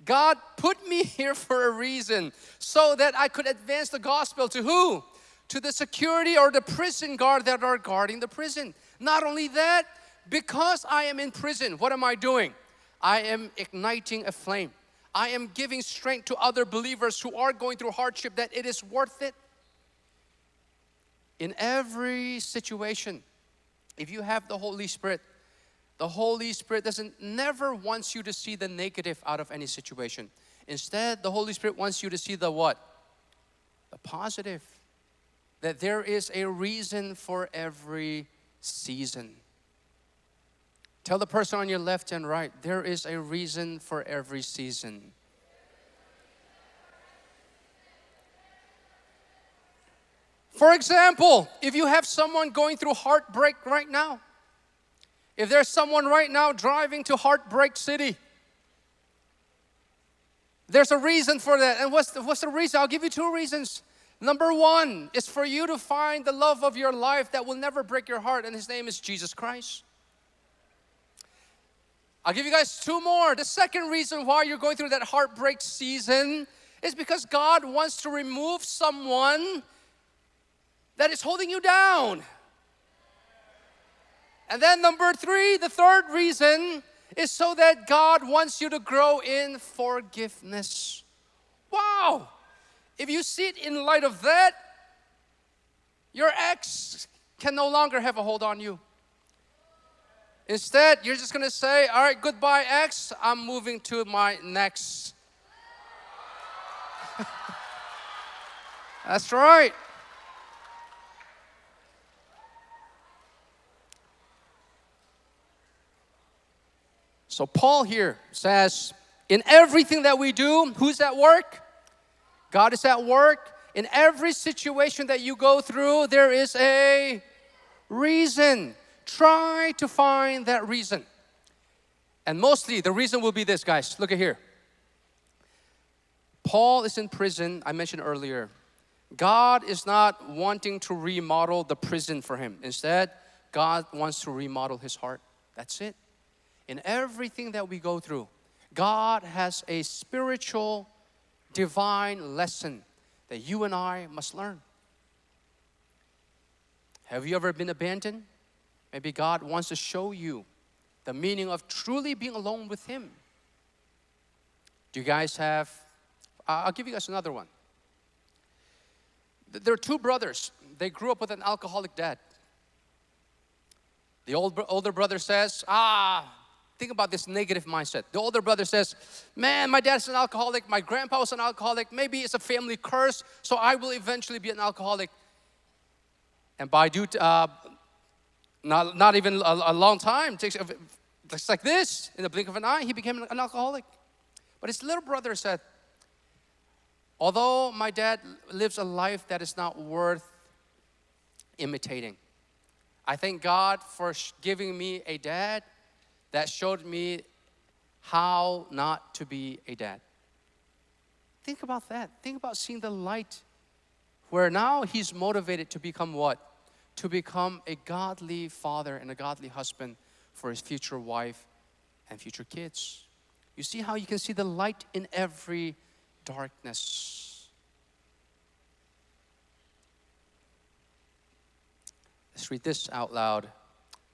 God put me here for a reason, so that I could advance the gospel to who? To the security or the prison guard that are guarding the prison. Not only that, because I am in prison, what am I doing? I am igniting a flame. I am giving strength to other believers who are going through hardship that it is worth it. In every situation, if you have the Holy Spirit never wants you to see the negative out of any situation. Instead, the Holy Spirit wants you to see the what? The positive. That there is a reason for every season. Tell the person on your left and right, there is a reason for every season. For example, if you have someone going through heartbreak right now, if there's someone right now driving to Heartbreak City, there's a reason for that. And what's the reason? I'll give you 2 reasons. Number 1 is for you to find the love of your life that will never break your heart, and his name is Jesus Christ. I'll give you guys 2 more. The second reason why you're going through that heartbreak season is because God wants to remove someone that is holding you down. And then number 3, the third reason is so that God wants you to grow in forgiveness. Wow! If you see it in light of that, your ex can no longer have a hold on you. Instead, you're just gonna say, all right, goodbye, ex. I'm moving to my next. That's right. So Paul here says, in everything that we do, who's at work? God is at work. In every situation that you go through, there is a reason. Try to find that reason. And mostly the reason will be this, guys. Look at here. Paul is in prison, I mentioned earlier. God is not wanting to remodel the prison for him. Instead, God wants to remodel his heart. That's it. In everything that we go through, God has a spiritual, divine lesson that you and I must learn. Have you ever been abandoned? Maybe God wants to show you the meaning of truly being alone with Him. Do you guys have, I'll give you guys another one. There are 2 brothers. They grew up with an alcoholic dad. The older brother says, think about this negative mindset. The older brother says, man, my dad's an alcoholic, my grandpa was an alcoholic, maybe it's a family curse, so I will eventually be an alcoholic. And by not even a long time, just like this, in the blink of an eye, he became an alcoholic. But his little brother said, although my dad lives a life that is not worth imitating, I thank God for giving me a dad that showed me how not to be a dad. Think about that. Think about seeing the light where now he's motivated to become what? To become a godly father and a godly husband for his future wife and future kids. You see how you can see the light in every darkness. Let's read this out loud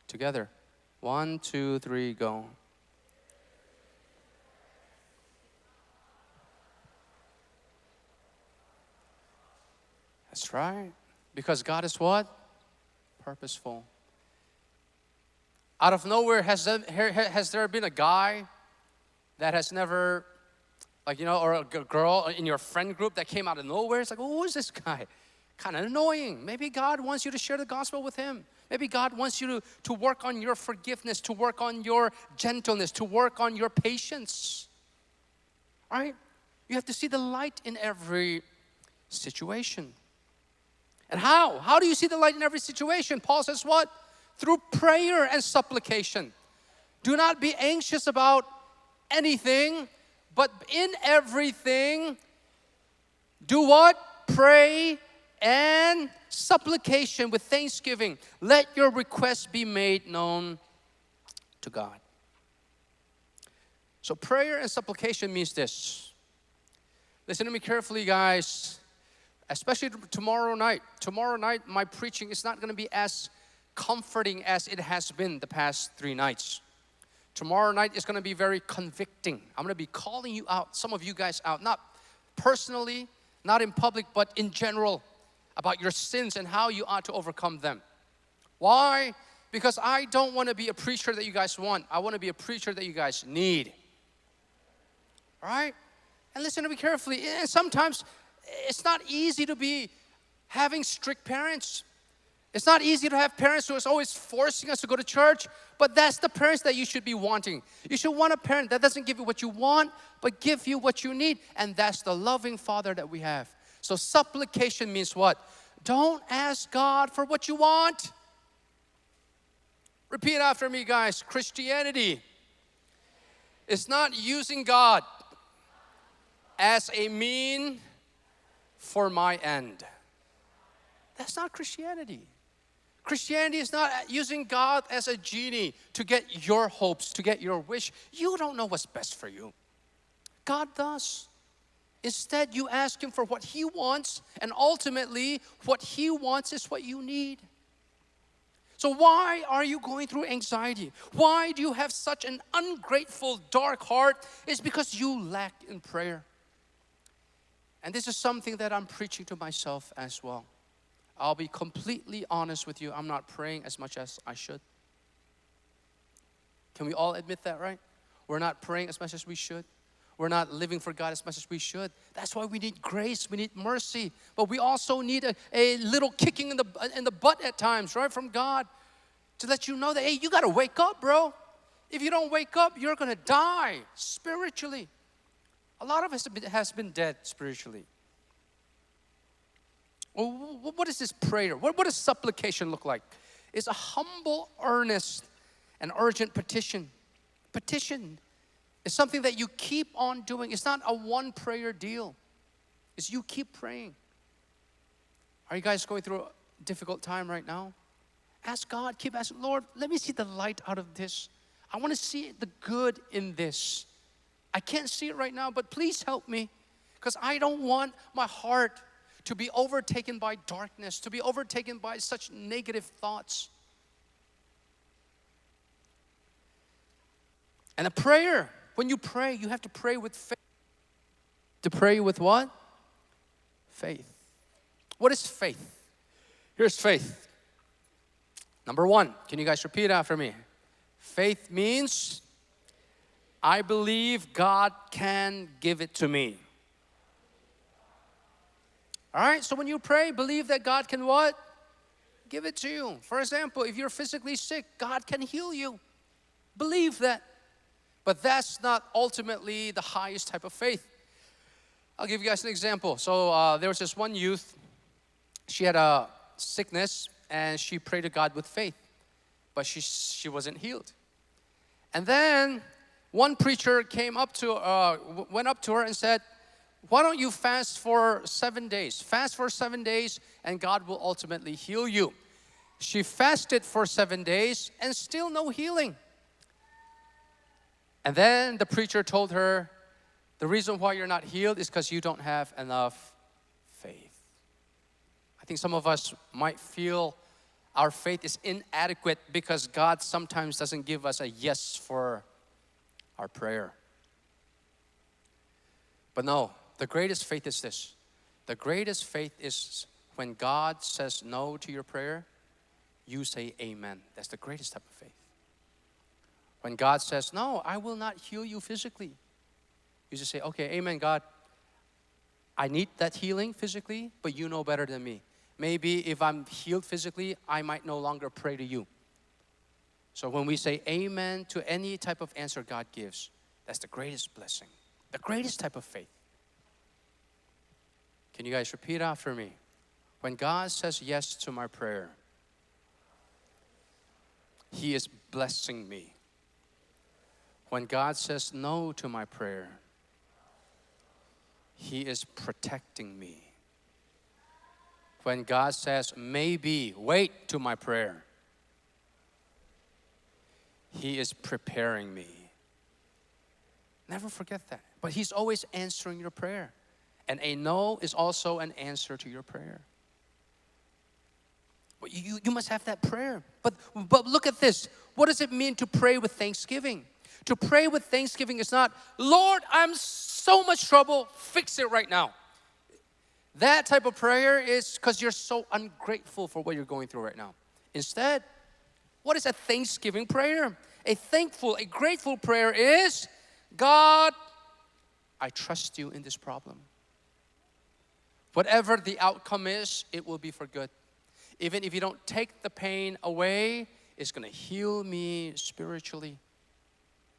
together. 1, 2, 3, go. That's right. Because God is what? Purposeful. Out of nowhere, has there been a guy that has never, or a girl in your friend group that came out of nowhere? It's like, oh, who is this guy? Kind of annoying. Maybe God wants you to share the gospel with him. Maybe God wants you to work on your forgiveness, to work on your gentleness, to work on your patience. All right? You have to see the light in every situation. And how? How do you see the light in every situation? Paul says what? Through prayer and supplication. Do not be anxious about anything, but in everything, do what? Pray and supplication with thanksgiving. Let your requests be made known to God. So prayer and supplication means this. Listen to me carefully, guys. Especially tomorrow night. Tomorrow night, my preaching is not going to be as comforting as it has been the past 3 nights. Tomorrow night is going to be very convicting. I'm going to be calling you out, some of you guys out, not personally, not in public, but in general, about your sins and how you ought to overcome them. Why? Because I don't want to be a preacher that you guys want. I want to be a preacher that you guys need. All right? And listen to me carefully. And sometimes it's not easy to be having strict parents. It's not easy to have parents who are always forcing us to go to church, but that's the parents that you should be wanting. You should want a parent that doesn't give you what you want, but give you what you need, and that's the loving Father that we have. So supplication means what? Don't ask God for what you want. Repeat after me, guys. Christianity is not using God as a mean for my end. That's not Christianity. Christianity is not using God as a genie to get your hopes, to get your wish. You don't know what's best for you. God does. Instead, you ask Him for what He wants, and ultimately, what He wants is what you need. So why are you going through anxiety? Why do you have such an ungrateful, dark heart? It's because you lack in prayer. And this is something that I'm preaching to myself as well. I'll be completely honest with you. I'm not praying as much as I should. Can we all admit that, right? We're not praying as much as we should. We're not living for God as much as we should. That's why we need grace, we need mercy. But we also need a little kicking in the butt at times, right, from God to let you know that, hey, you got to wake up, bro. If you don't wake up, you're going to die spiritually. A lot of us has been dead spiritually. Well, what is this prayer? What does supplication look like? It's a humble, earnest, and urgent petition. Petition is something that you keep on doing. It's not a one prayer deal. It's you keep praying. Are you guys going through a difficult time right now? Ask God, keep asking, Lord, let me see the light out of this. I want to see the good in this. I can't see it right now, but please help me, because I don't want my heart to be overtaken by darkness, to be overtaken by such negative thoughts. And a prayer, when you pray, you have to pray with faith. To pray with what? Faith. What is faith? Here's faith. Number one, can you guys repeat after me? Faith means I believe God can give it to me. All right, so when you pray, believe that God can what? Give it to you. For example, if you're physically sick, God can heal you. Believe that. But that's not ultimately the highest type of faith. I'll give you guys an example. So there was this one youth. She had a sickness and she prayed to God with faith, but she wasn't healed. And then one preacher went up to her and said, why don't you fast for 7 days? Fast for 7 days and God will ultimately heal you. She fasted for 7 days and still no healing. And then the preacher told her, the reason why you're not healed is because you don't have enough faith. I think some of us might feel our faith is inadequate because God sometimes doesn't give us a yes for our prayer. But no, the greatest faith is this. The greatest faith is when God says no to your prayer, you say amen. That's the greatest type of faith. When God says, no, I will not heal you physically, you just say, okay, amen, God. I need that healing physically, but you know better than me. Maybe if I'm healed physically, I might no longer pray to you. So when we say amen to any type of answer God gives, that's the greatest blessing, the greatest type of faith. Can you guys repeat after me? When God says yes to my prayer, He is blessing me. When God says no to my prayer, He is protecting me. When God says maybe, wait to my prayer, He is preparing me. Never forget that. But He's always answering your prayer. And a no is also an answer to your prayer. But you must have that prayer. But look at this. What does it mean to pray with thanksgiving? To pray with thanksgiving is not, Lord, I'm so much trouble, fix it right now. That type of prayer is because you're so ungrateful for what you're going through right now. Instead, what is a thanksgiving prayer? A thankful, a grateful prayer is, God, I trust you in this problem. Whatever the outcome is, it will be for good. Even if you don't take the pain away, it's going to heal me spiritually.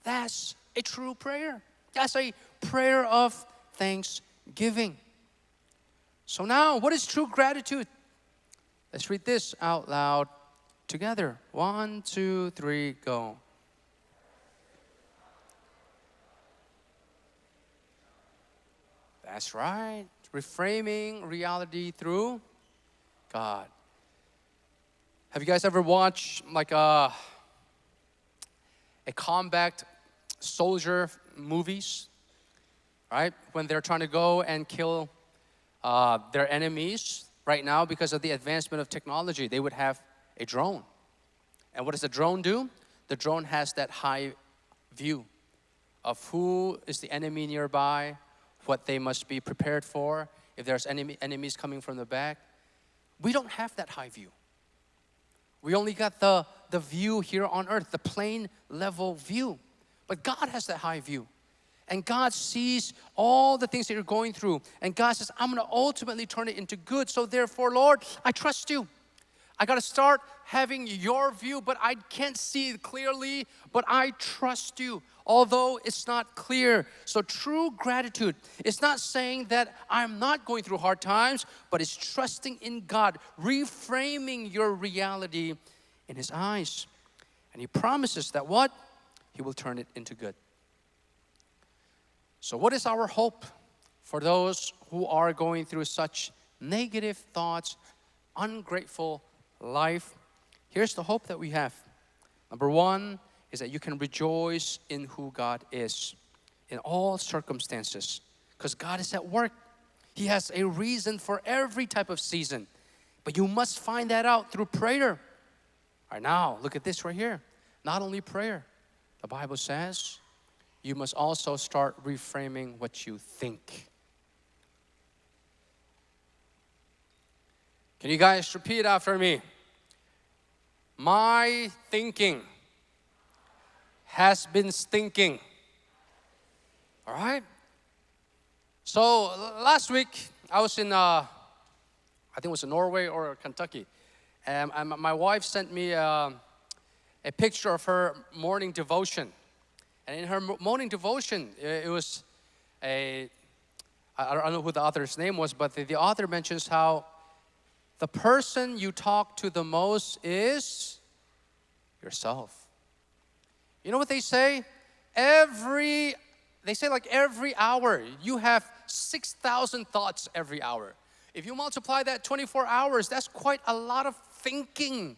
That's a true prayer. That's a prayer of thanksgiving. So now, what is true gratitude? Let's read this out loud together. 1, 2, 3, go. That's right. Reframing reality through God. Have you guys ever watched like a combat soldier movies? Right? When they're trying to go and kill their enemies. Right now, because of the advancement of technology, they would have a drone. And what does the drone do? The drone has that high view of who is the enemy nearby, what they must be prepared for, if there's enemies coming from the back. We don't have that high view. We only got the view here on earth, the plain level view. But God has that high view. And God sees all the things that you're going through. And God says, I'm going to ultimately turn it into good. So therefore, Lord, I trust you. I got to start having your view, but I can't see it clearly, but I trust you, although it's not clear. So true gratitude is not saying that I'm not going through hard times, but it's trusting in God, reframing your reality in His eyes. And He promises that what? He will turn it into good. So what is our hope for those who are going through such negative thoughts, ungrateful life? Here's the hope that we have. Number one is that you can rejoice in who God is in all circumstances, because God is at work. He has a reason for every type of season, but you must find that out through prayer. All right, now look at this right here. Not only prayer, the Bible says you must also start reframing what you think. Can you guys repeat after me? My thinking has been stinking. All right? So last week, I was in, I think it was in Norway or Kentucky. And my wife sent me a picture of her morning devotion. And in her morning devotion, it was I don't know who the author's name was, but the author mentions how the person you talk to the most is yourself. You know what they say? They say like every hour, you have 6,000 thoughts every hour. If you multiply that 24 hours, that's quite a lot of thinking.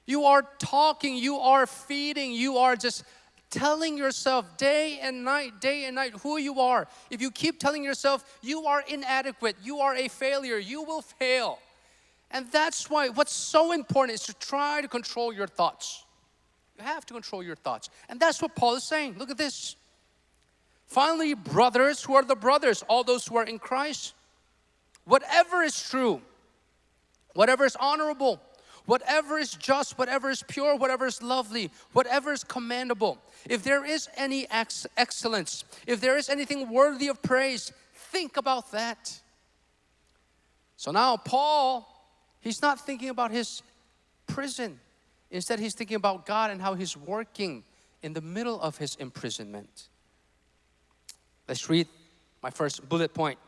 You are talking, you are feeding, you are just telling yourself day and night, who you are. If you keep telling yourself you are inadequate, you are a failure, you will fail. And that's why what's so important is to try to control your thoughts. You have to control your thoughts. And that's what Paul is saying. Look at this. Finally, brothers, who are the brothers? All those who are in Christ. Whatever is true, whatever is honorable, whatever is just, whatever is pure, whatever is lovely, whatever is commendable, if there is any excellence, if there is anything worthy of praise, think about that. So now Paul, he's not thinking about his prison. Instead, he's thinking about God and how He's working in the middle of his imprisonment. Let's read my first bullet point.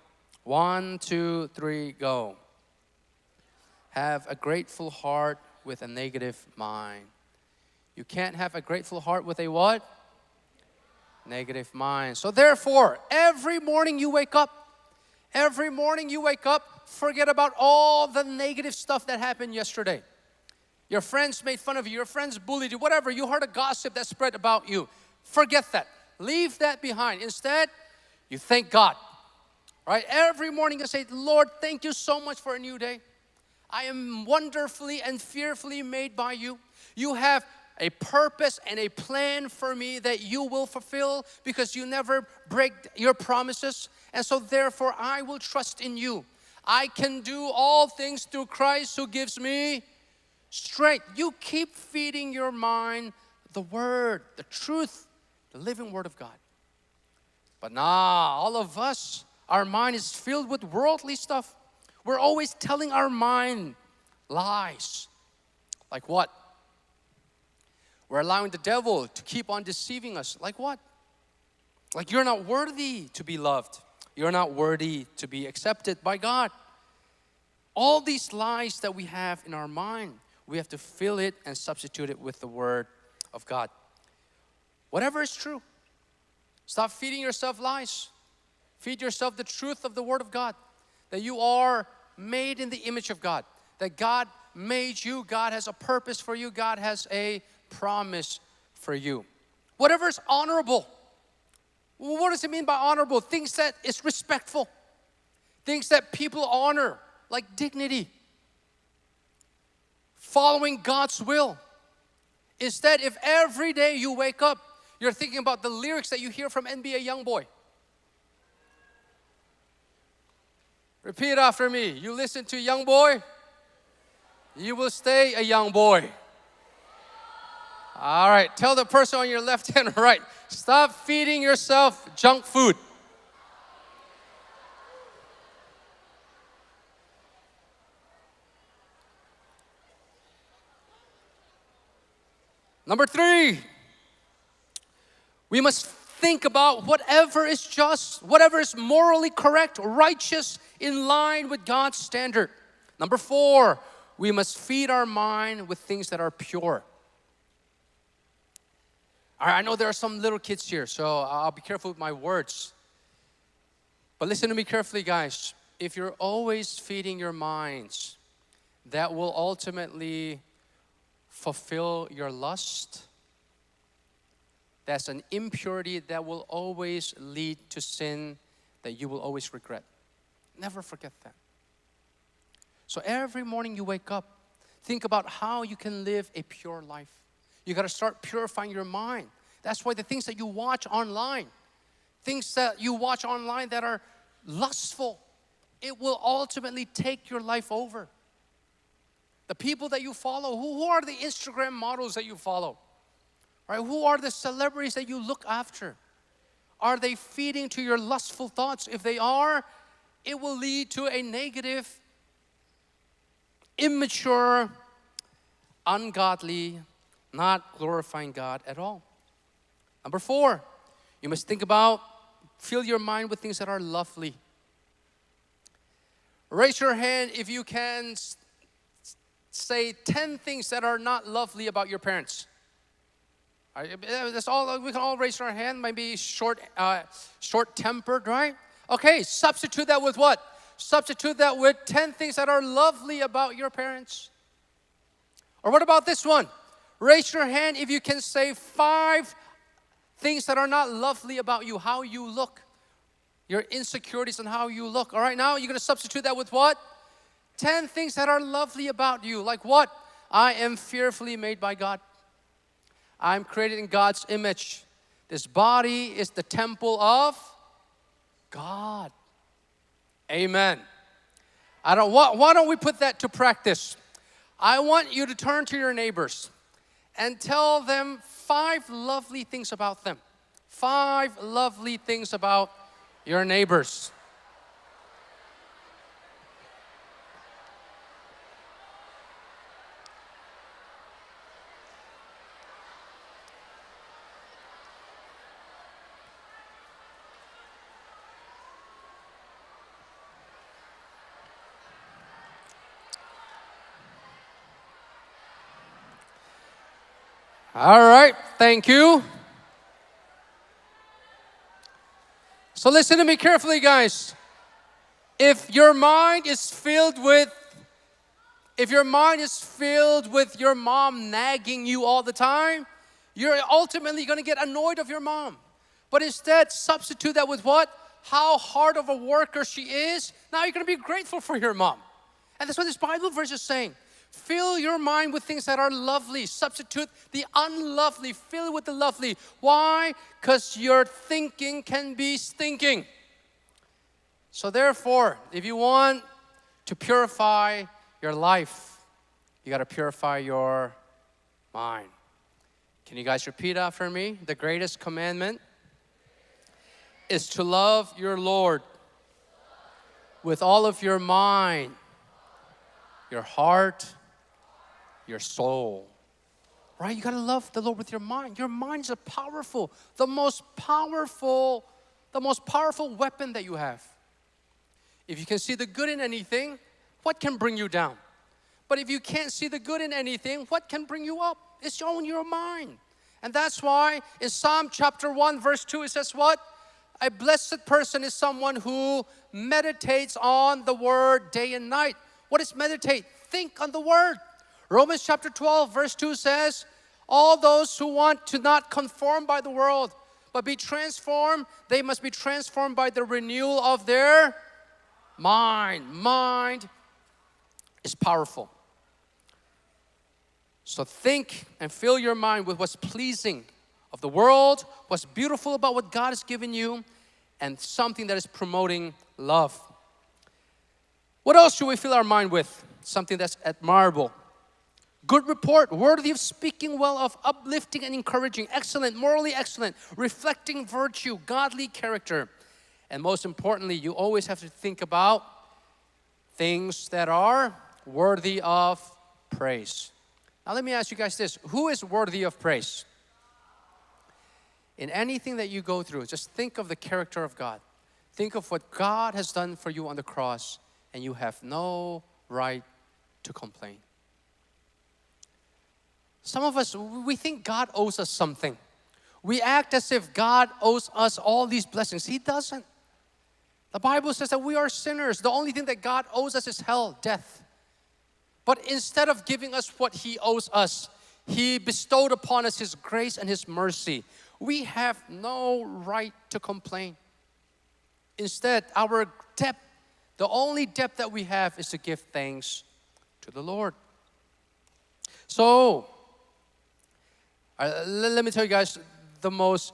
1, 2, 3, go. Have a grateful heart with a negative mind. You can't have a grateful heart with a what? Negative mind. So therefore, every morning you wake up, forget about all the negative stuff that happened yesterday. Your friends made fun of you, your friends bullied you, whatever. You heard a gossip that spread about you. Forget that. Leave that behind. Instead, you thank God. Right? Every morning you say, Lord, thank you so much for a new day. I am wonderfully and fearfully made by you. You have a purpose and a plan for me that you will fulfill because you never break your promises. And so therefore, I will trust in you. I can do all things through Christ who gives me strength. You keep feeding your mind the Word, the truth, the living Word of God. But all of us, our mind is filled with worldly stuff. We're always telling our mind lies. Like what? We're allowing the devil to keep on deceiving us. Like what? Like you're not worthy to be loved. You're not worthy to be accepted by God. All these lies that we have in our mind, we have to fill it and substitute it with the Word of God. Whatever is true. Stop feeding yourself lies. Feed yourself the truth of the Word of God. That you are made in the image of God. That God made you. God has a purpose for you. God has a promise for you. Whatever is honorable. What does it mean by honorable? Things that is respectful. Things that people honor, like dignity. Following God's will. Instead, if every day you wake up, you're thinking about the lyrics that you hear from NBA Youngboy. Repeat after me. You listen to Youngboy, you will stay a young boy. All right, tell the person on your left and right, stop feeding yourself junk food. Number 3, we must think about whatever is just, whatever is morally correct, righteous, in line with God's standard. Number 4, we must feed our mind with things that are pure. All right, I know there are some little kids here, so I'll be careful with my words. But listen to me carefully, guys. If you're always feeding your minds, that will ultimately fulfill your lust. That's an impurity that will always lead to sin that you will always regret. Never forget that. So every morning you wake up, think about how you can live a pure life. You got to start purifying your mind. That's why the things that you watch online, that are lustful, it will ultimately take your life over. The people that you follow, who are the Instagram models that you follow? Right? Who are the celebrities that you look after? Are they feeding to your lustful thoughts? If they are, it will lead to a negative, immature, ungodly, not glorifying God at all. Number 4, you must fill your mind with things that are lovely. Raise your hand if you can say 10 things that are not lovely about your parents. That's all. We can all raise our hand. Maybe short-tempered, right? Okay, substitute that with what? Substitute that with 10 things that are lovely about your parents. Or what about this one? Raise your hand if you can say 5 things that are not lovely about you, how you look, your insecurities and how you look. All right, now you're going to substitute that with what? 10 things that are lovely about you. Like what? I am fearfully made by God. I'm created in God's image. This body is the temple of God. Amen. Why don't we put that to practice? I want you to turn to your neighbors and tell them 5 lovely things about them. 5 lovely things about your neighbors. All right, thank you. So listen to me carefully, guys. If your mind is filled with your mom nagging you all the time, you're ultimately going to get annoyed of your mom. But instead, substitute that with what? How hard of a worker she is. Now you're going to be grateful for your mom. And that's what this Bible verse is saying. Fill your mind with things that are lovely. Substitute the unlovely. Fill it with the lovely. Why? Because your thinking can be stinking. So therefore, if you want to purify your life, you got to purify your mind. Can you guys repeat after me? The greatest commandment is to love your Lord with all of your mind, your heart, your soul. Right? You got to love the Lord with your mind. Your mind is the most powerful weapon that you have. If you can see the good in anything, what can bring you down? But if you can't see the good in anything, what can bring you up? It's your mind. And that's why in Psalm chapter 1 verse 2 it says what? A blessed person is someone who meditates on the word day and night. What is meditate? Think on the word. Romans chapter 12 verse 2 says, all those who want to not conform by the world, but be transformed, they must be transformed by the renewal of their mind. Mind is powerful. So think and fill your mind with what's pleasing of the world, what's beautiful about what God has given you, and something that is promoting love. What else should we fill our mind with? Something that's admirable. Good report, worthy of speaking well of, uplifting and encouraging, excellent, morally excellent, reflecting virtue, godly character. And most importantly, you always have to think about things that are worthy of praise. Now let me ask you guys this. Who is worthy of praise? In anything that you go through, just think of the character of God. Think of what God has done for you on the cross, and you have no right to complain. Some of us, we think God owes us something. We act as if God owes us all these blessings. He doesn't. The Bible says that we are sinners. The only thing that God owes us is hell, death. But instead of giving us what He owes us, He bestowed upon us His grace and His mercy. We have no right to complain. Instead, our debt, the only debt that we have is to give thanks to the Lord. So, let me tell you guys, the most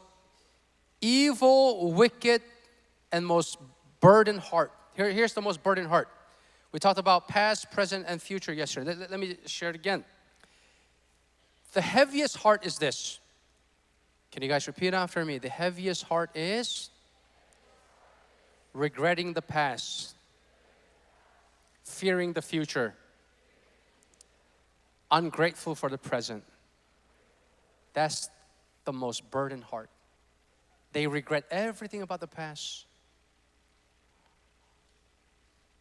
evil, wicked, and most burdened heart. Here's the most burdened heart. We talked about past, present, and future yesterday. Let me share it again. The heaviest heart is this. Can you guys repeat after me? The heaviest heart is regretting the past, fearing the future, ungrateful for the present. That's the most burdened heart. They regret everything about the past.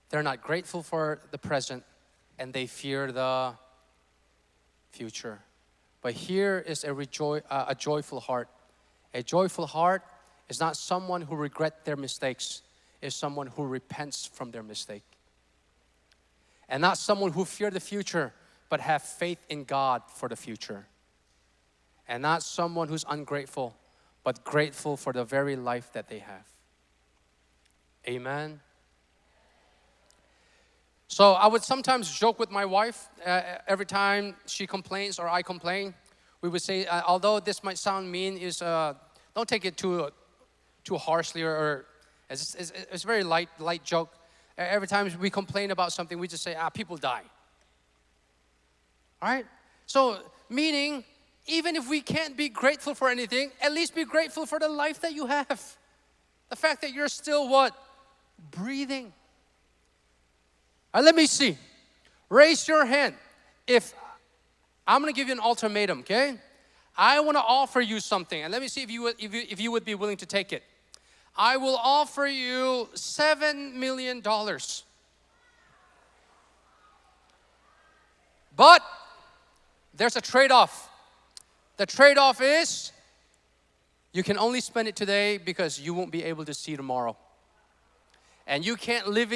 They're not grateful for the present, and they fear the future. But here is a joyful heart. A joyful heart is not someone who regrets their mistakes. It's someone who repents from their mistake. And not someone who fears the future, but have faith in God for the future. And not someone who's ungrateful, but grateful for the very life that they have. Amen. So I would sometimes joke with my wife every time she complains or I complain. We would say, although this might sound mean, don't take it too harshly or it's a very light joke. Every time we complain about something, we just say, people die. All right? So meaning, even if we can't be grateful for anything, at least be grateful for the life that you have. The fact that you're still what? Breathing. Let me see. Raise your hand. If I'm going to give you an ultimatum, okay? I want to offer you something, and let me see if you would be willing to take it. I will offer you $7 million. But there's a trade-off. The trade-off is you can only spend it today because you won't be able to see tomorrow. And you can't leave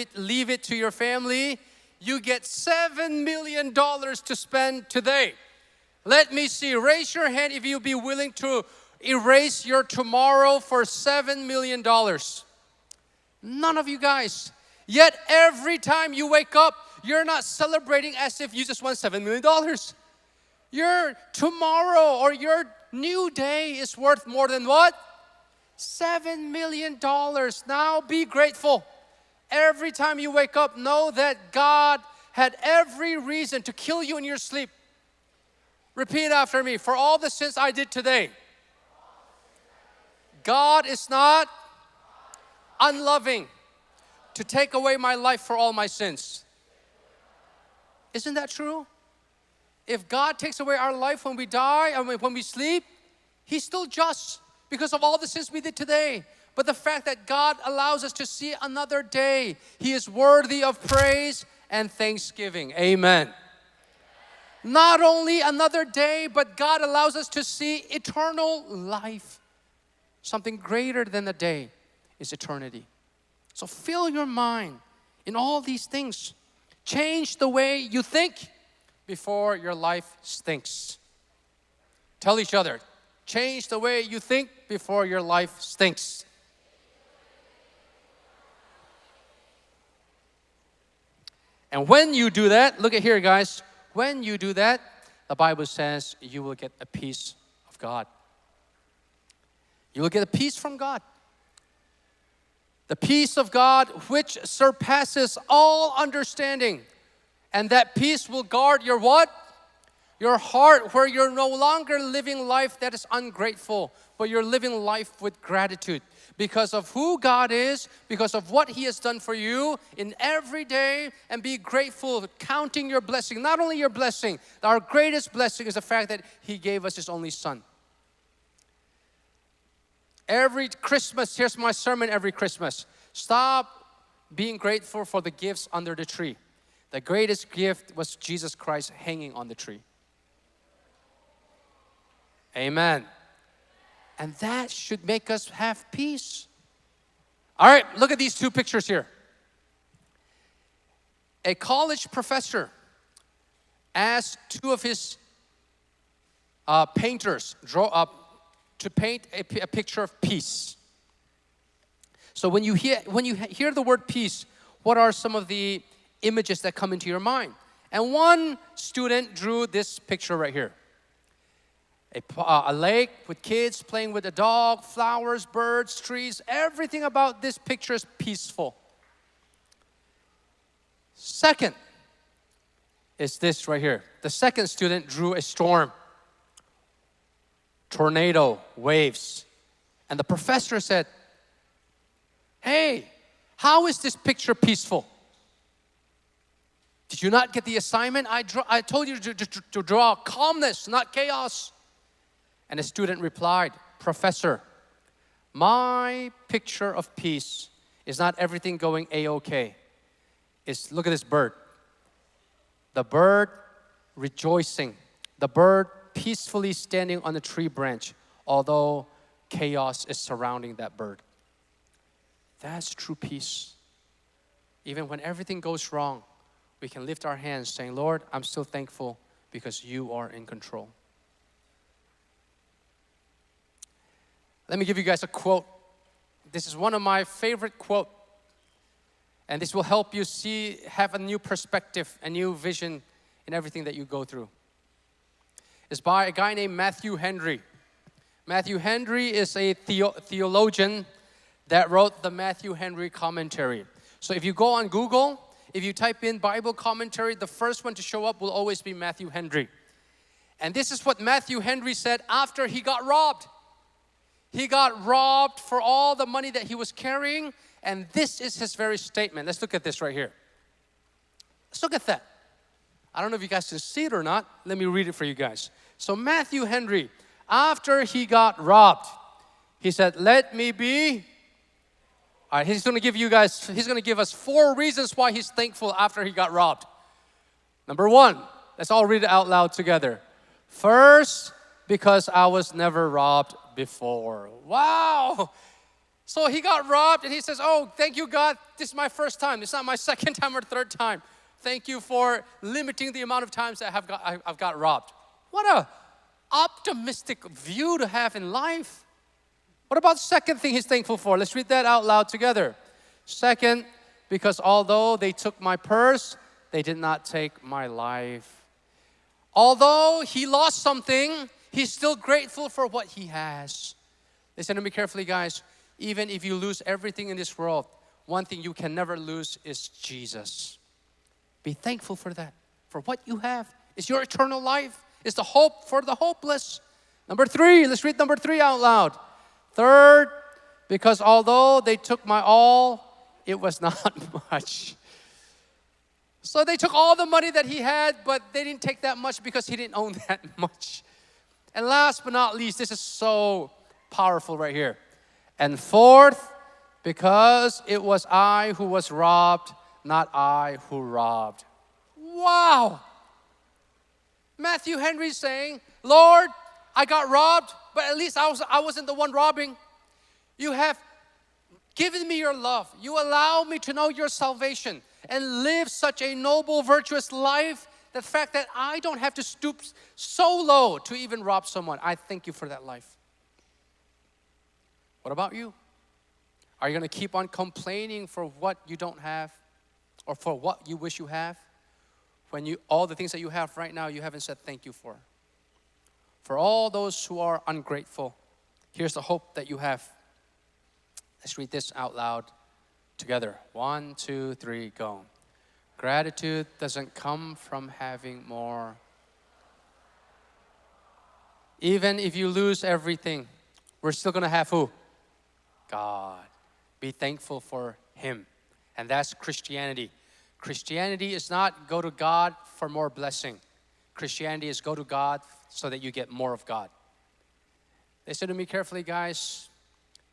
it to your family. You get $7 million to spend today. Let me see. Raise your hand if you'll be willing to erase your tomorrow for $7 million. None of you guys. Yet every time you wake up, you're not celebrating as if you just won $7 million. Your tomorrow or your new day is worth more than what? $7 million. Now be grateful. Every time you wake up, know that God had every reason to kill you in your sleep. Repeat after me. For all the sins I did today, God is not unloving to take away my life for all my sins. Isn't that true? If God takes away our life when we die, when we sleep, He's still just because of all the sins we did today. But the fact that God allows us to see another day, He is worthy of praise and thanksgiving. Amen. Not only another day, but God allows us to see eternal life. Something greater than a day is eternity. So fill your mind in all these things. Change the way you think before your life stinks. Tell each other, change the way you think before your life stinks. And when you do that, look at here, guys. When you do that, the Bible says you will get a peace of God. You will get a peace from God. The peace of God which surpasses all understanding. And that peace will guard your what? Your heart, where you're no longer living life that is ungrateful, but you're living life with gratitude because of who God is, because of what He has done for you in every day, and be grateful, counting your blessing. Not only your blessing, our greatest blessing is the fact that He gave us His only Son. Every Christmas, here's my sermon every Christmas. Stop being grateful for the gifts under the tree. The greatest gift was Jesus Christ hanging on the tree. Amen. And that should make us have peace. All right, look at these two pictures here. A college professor asked two of his painters to paint a picture of peace. So when you hear the word peace, what are some of the images that come into your mind? And one student drew this picture right here. A lake with kids playing with a dog, flowers, birds, trees. Everything about this picture is peaceful. Second is this right here. The second student drew a storm, tornado, waves. And the professor said, "Hey, how is this picture peaceful? Did you not get the assignment? I told you to draw calmness, not chaos." And the student replied, "Professor, my picture of peace is not everything going A-okay. Look at this bird. The bird rejoicing. The bird peacefully standing on the tree branch, although chaos is surrounding that bird." That's true peace. Even when everything goes wrong, we can lift our hands saying, "Lord, I'm still thankful because you are in control." Let me give you guys a quote. This is one of my favorite quotes. And this will help you have a new perspective, a new vision in everything that you go through. It's by a guy named Matthew Henry. Matthew Henry is a theologian that wrote the Matthew Henry commentary. So if you go on Google, if you type in Bible commentary, the first one to show up will always be Matthew Henry. And this is what Matthew Henry said after he got robbed. He got robbed for all the money that he was carrying, and this is his very statement. Let's look at this right here. Let's look at that. I don't know if you guys can see it or not. Let me read it for you guys. So Matthew Henry, after he got robbed, he said, "Let me be." All right, he's going to give us 4 reasons why he's thankful after he got robbed. Number 1, let's all read it out loud together. "First, because I was never robbed before." Wow. So he got robbed and he says, "Oh, thank you, God. This is my first time. It's not my second time or third time. Thank you for limiting the amount of times that I've got robbed." What a optimistic view to have in life. What about the second thing he's thankful for? Let's read that out loud together. "Second, because although they took my purse, they did not take my life." Although he lost something, he's still grateful for what he has. Listen to me carefully, guys. Even if you lose everything in this world, one thing you can never lose is Jesus. Be thankful for that, for what you have. It's your eternal life. It's the hope for the hopeless. Number 3, let's read number 3 out loud. "Third, because although they took my all, it was not much." So they took all the money that he had, but they didn't take that much because he didn't own that much. And last but not least, this is so powerful right here. "And fourth, because it was I who was robbed, not I who robbed." Wow. Matthew Henry's saying, "Lord, I got robbed, but at least I wasn't the one robbing. You have given me your love. You allow me to know your salvation and live such a noble, virtuous life. The fact that I don't have to stoop so low to even rob someone. I thank you for that life." What about you? Are you going to keep on complaining for what you don't have or for what you wish you have? when all the things that you have right now, you haven't said thank you for. For all those who are ungrateful, here's the hope that you have. Let's read this out loud together. 1, 2, 3, go. Gratitude doesn't come from having more. Even if you lose everything, we're still going to have who? God. Be thankful for Him. And that's Christianity. Christianity is not go to God for more blessing. Christianity is go to God so that you get more of God. Listen to me carefully, guys.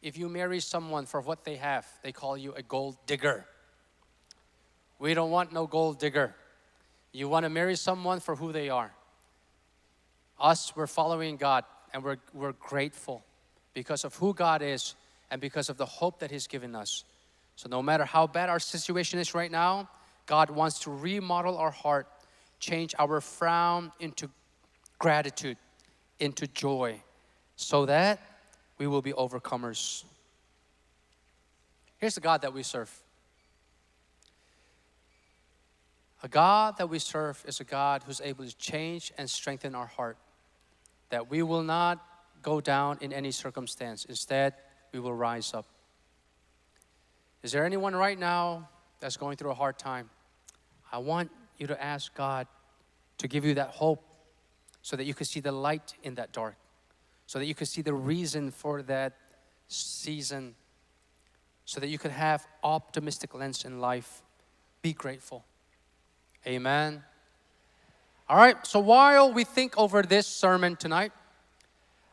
If you marry someone for what they have, they call you a gold digger. We don't want no gold digger. You want to marry someone for who they are. Us, we're following God, and we're grateful because of who God is and because of the hope that He's given us. So no matter how bad our situation is right now, God wants to remodel our heart, change our frown into gratitude, into joy, so that we will be overcomers. Here's the God that we serve. A God that we serve is a God who's able to change and strengthen our heart, that we will not go down in any circumstance. Instead, we will rise up. Is there anyone right now that's going through a hard time? I want you to ask God to give you that hope so that you can see the light in that dark, so that you can see the reason for that season, so that you can have optimistic lens in life. Be grateful. Amen. All right, so while we think over this sermon tonight,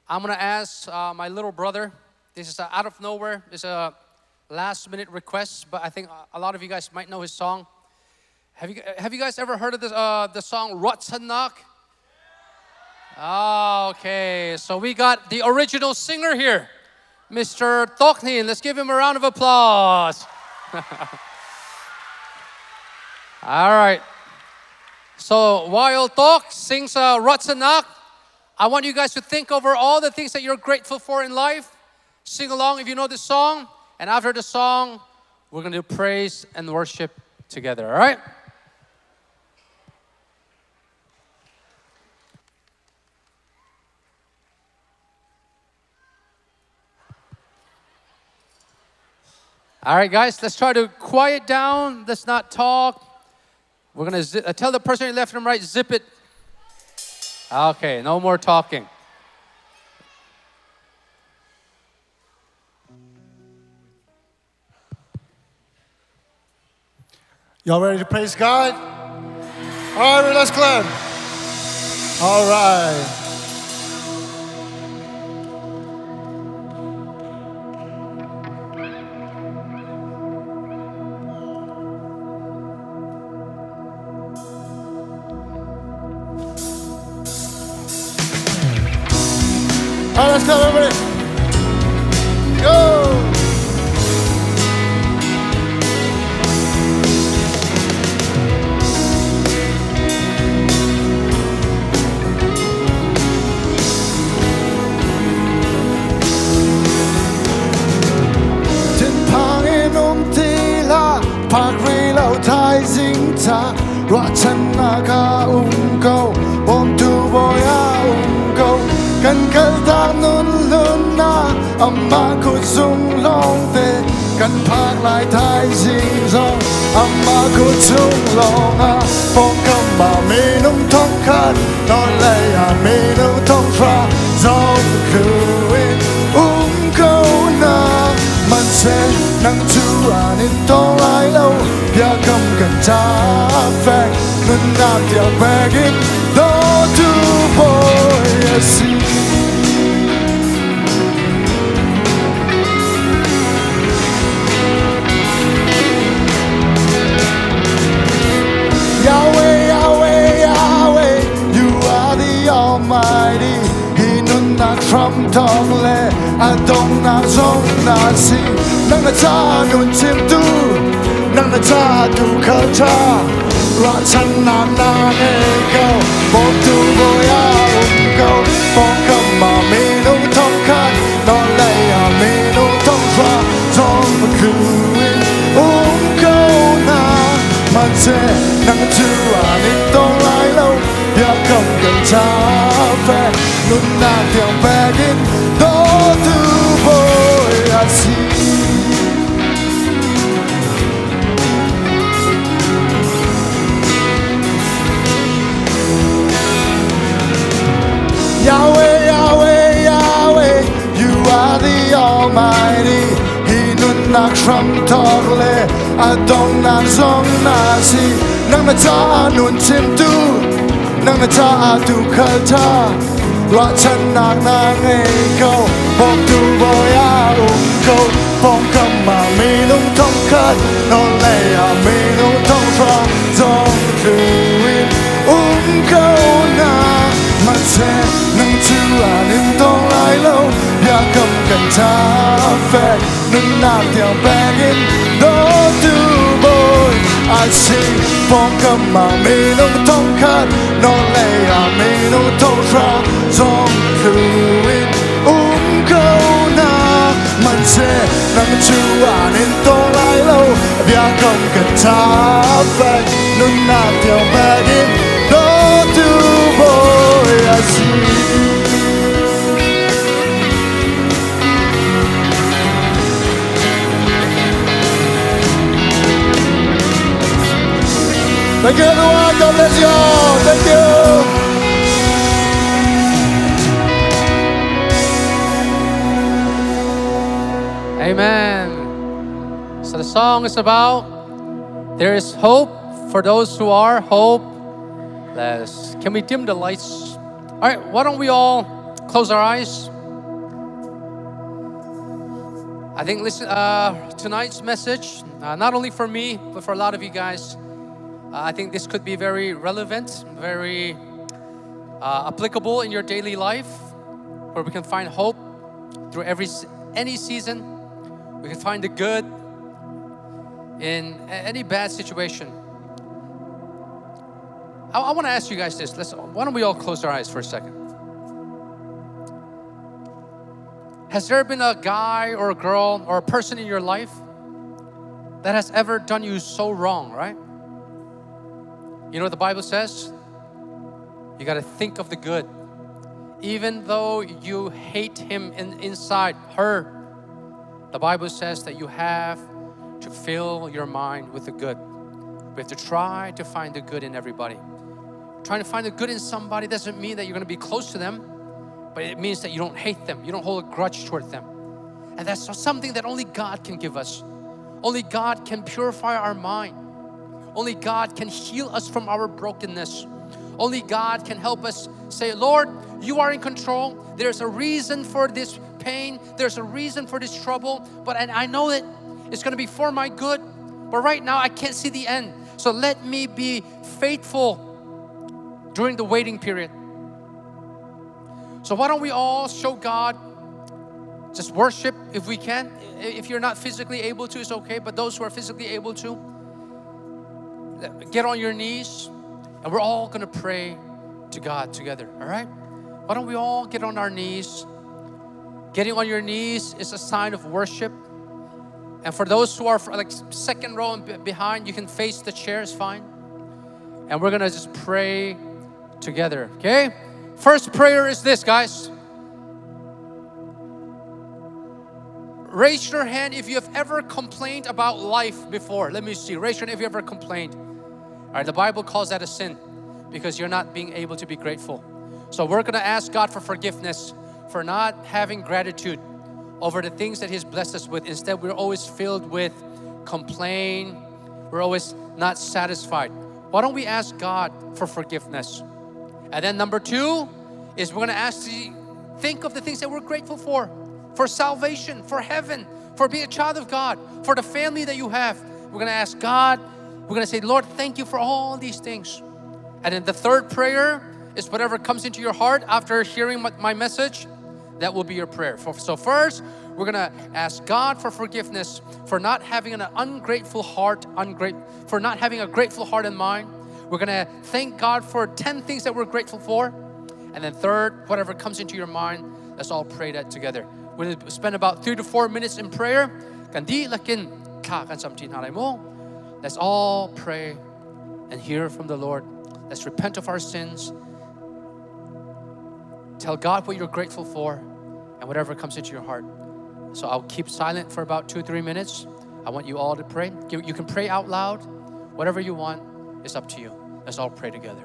I'm going to ask my little brother. This is out of nowhere. It's a last-minute request, but I think a lot of you guys might know his song. Have you guys ever heard of this, the song Ratsanak? Oh, okay, so we got the original singer here, Mr. Toknin. Let's give him a round of applause. All right. So while Tok sings Ratsanak, I want you guys to think over all the things that you're grateful for in life. Sing along if you know this song. And after the song, we're going to do praise and worship together, all right? All right, guys, let's try to quiet down. Let's not talk. We're going to tell the person on your left and right, zip it. Okay, no more talking. Y'all ready to praise God? All right, let's clap. All right. All right, let's clap, everybody. Go. Pagrilo Ratanaga ungo Bontu boya ungo Kan kalta nun luna Amma kutsung long te Kan pak lai thai sing song Amma kutsung long a Phong cầm bà mi nung thông khát Nói lệ à mi nung thông fra Dòng khử in câu na Man sẽ nắng chú à nên to lại lâu Bia không cần trả phép Nên nàng tiểu bè kinh Đó tu bồi à si Yahweh, Yahweh, Yahweh You are the Almighty He nun nạc from thong lệ A đông nạc dông nạc si Nang na cha nun chim tu Nang na cha tu khờ cha Ra chân nạc nà nê câu Bông tu vô ya câu Phong cầm mà mi nung thông khát Nó lệ à mi nung thông pha Trong mà khử in câu na Man chê nang chu à nít nak ram tok le adong nak zong na si nang na cha anun chim tu nang na cha atu khalta wa chan nak na ngai ko bom tu boya ko bom kam ma me nung thong khat non le a me nung thong from zong tu in ko na ma se nang chu anin tong lai lo ya kam kan cha fe nung na tiao back in do tu boy I see bom kam ma me nung thong khat non le a me nung thong from zong tu in ko na man se nang chu anin tong lai lo ya kam kan cha fe nung na tiao back in do tu boy I see. Thank you everyone, God bless you all, thank you. Amen. So the song is about there is hope for those who are hopeless. Can we dim the lights? All right, why don't we all close our eyes? I think tonight's message, not only for me, but for a lot of you guys, I think this could be very relevant, very applicable in your daily life, where we can find hope through any season. We can find the good in any bad situation. I want to ask you guys this. Why don't we all close our eyes for a second? Has there been a guy or a girl or a person in your life that has ever done you so wrong, right? You know what the Bible says? You got to think of the good. Even though you hate him inside, her, the Bible says that you have to fill your mind with the good. We have to try to find the good in everybody. Trying to find the good in somebody doesn't mean that you're going to be close to them, but it means that you don't hate them. You don't hold a grudge toward them. And that's something that only God can give us. Only God can purify our mind. Only God can heal us from our brokenness. Only God can help us say, Lord, you are in control. There's a reason for this pain. There's a reason for this trouble. And I know that it's going to be for my good. But right now, I can't see the end. So let me be faithful during the waiting period. So why don't we all show God, just worship if we can. If you're not physically able to, it's okay. But those who are physically able to, get on your knees, and we're all going to pray to God together, all right? Why don't we all get on our knees? Getting on your knees is a sign of worship. And for those who are like second row and behind, you can face the chair, it's fine. And we're going to just pray together, okay? First prayer is this, guys. Raise your hand if you have ever complained about life before. Let me see. Raise your hand if you ever complained. All right, the Bible calls that a sin because you're not being able to be grateful. So we're going to ask God for forgiveness for not having gratitude over the things that He's blessed us with. Instead, we're always filled with complaint. We're always not satisfied. Why don't we ask God for forgiveness? And then number two is we're going to ask you, think of the things that we're grateful for salvation, for heaven, for being a child of God, for the family that you have. We're going to ask God, we're going to say, Lord, thank you for all these things. And then the third prayer is whatever comes into your heart after hearing my message, that will be your prayer. So first, we're going to ask God for forgiveness for not having an ungrateful heart, for not having a grateful heart and mind. We're going to thank God for 10 things that we're grateful for. And then third, whatever comes into your mind, let's all pray that together. We're going to spend about 3 to 4 minutes in prayer. Let's all pray and hear from the Lord. Let's repent of our sins. Tell God what you're grateful for and whatever comes into your heart. So I'll keep silent for about 2 or 3 minutes. I want you all to pray. You can pray out loud. Whatever you want, it's up to you. Let's all pray together.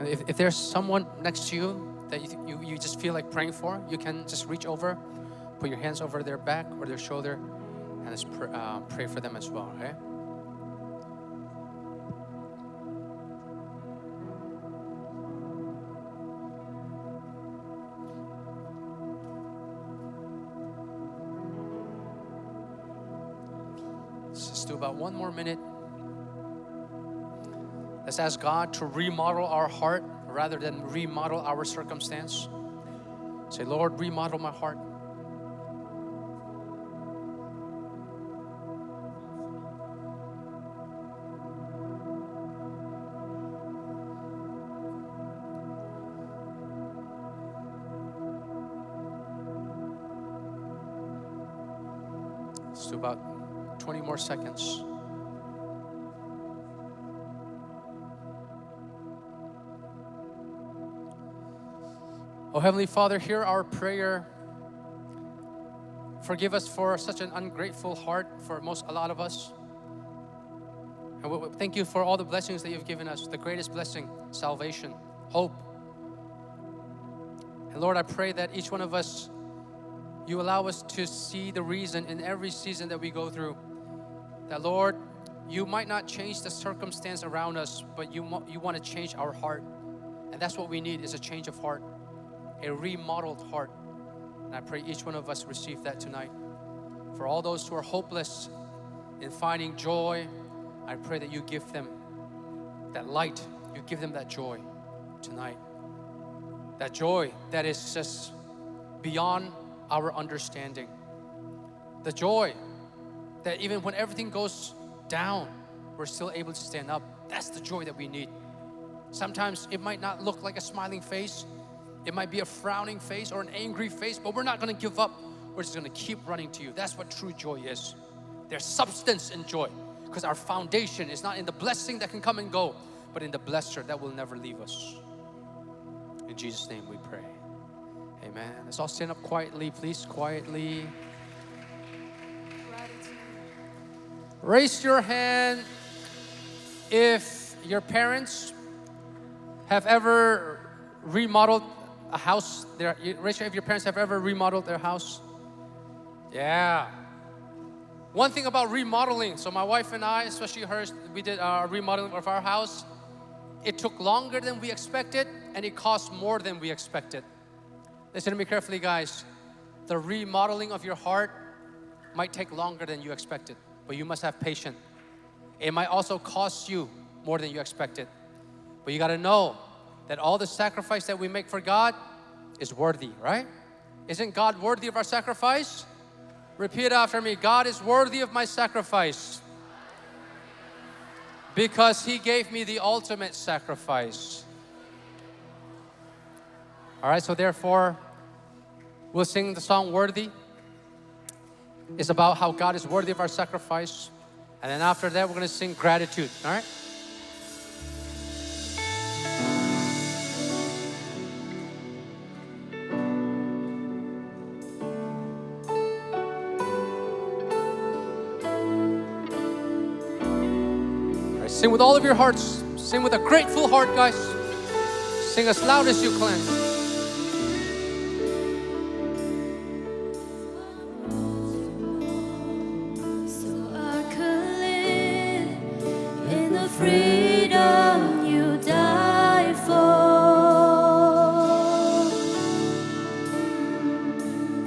And if there's someone next to you that you just feel like praying for, you can just reach over, put your hands over their back or their shoulder, and just pray for them as well, okay? Let's just do about one more minute. Let's ask God to remodel our heart rather than remodel our circumstance. Say, Lord, remodel my heart. Let's do about 20 more seconds. Oh, Heavenly Father, hear our prayer. Forgive us for such an ungrateful heart for a lot of us. And we thank you for all the blessings that you've given us. The greatest blessing, salvation, hope. And Lord, I pray that each one of us, you allow us to see the reason in every season that we go through. That Lord, you might not change the circumstance around us, but you want to change our heart. And that's what we need, is a change of heart. A remodeled heart. And I pray each one of us receive that tonight. For all those who are hopeless in finding joy, I pray that you give them that light. You give them that joy tonight. That joy that is just beyond our understanding. The joy that even when everything goes down, we're still able to stand up. That's the joy that we need. Sometimes it might not look like a smiling face. It might be a frowning face or an angry face, but we're not going to give up. We're just going to keep running to you. That's what true joy is. There's substance in joy because our foundation is not in the blessing that can come and go, but in the blesser that will never leave us. In Jesus' name we pray. Amen. Let's all stand up quietly, please. Quietly. Raise your hand if your parents have ever remodeled a house. Raise your hand if your parents have ever remodeled their house. Yeah. One thing about remodeling, so my wife and I, especially hers, we did a remodeling of our house. It took longer than we expected and it cost more than we expected. Listen to me carefully, guys. The remodeling of your heart might take longer than you expected, but you must have patience. It might also cost you more than you expected. But you got to know that all the sacrifice that we make for God is worthy, right? Isn't God worthy of our sacrifice? Repeat after me. God is worthy of my sacrifice because He gave me the ultimate sacrifice. All right, so therefore, we'll sing the song Worthy. It's about how God is worthy of our sacrifice. And then after that, we're going to sing Gratitude, all right? Sing with all of your hearts. Sing with a grateful heart, guys. Sing as loud as you can. So I could live in the freedom you died for.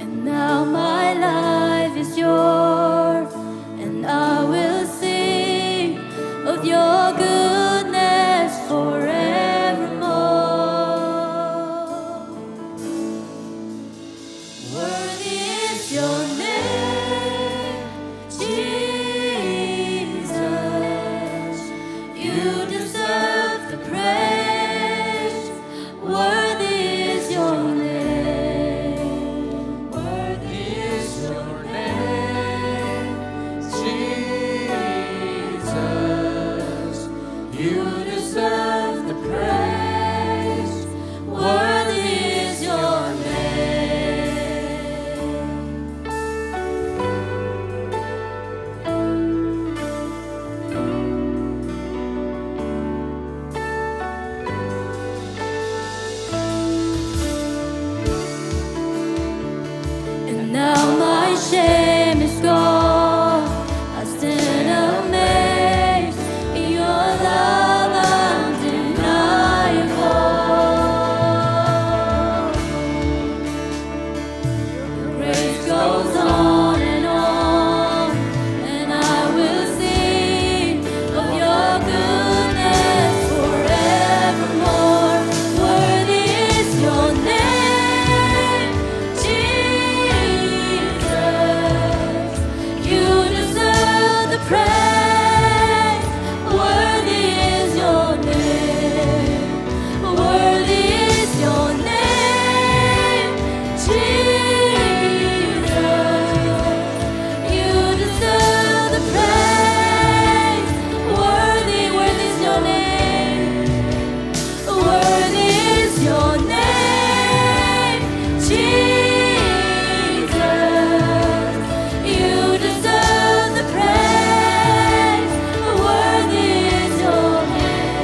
And now my life is yours, and I will sing of your goodness forevermore. shame is gone. I stand amazed in your love undeniable. Your grace goes on, and I will sing of your goodness forevermore. Worthy is your name, Jesus. You deserve the praise. Worthy is your name. Worthy is your name, Jesus. You deserve the praise. Worthy is your name. Worthy is your name, Jesus. You deserve the praise. Worthy is your name.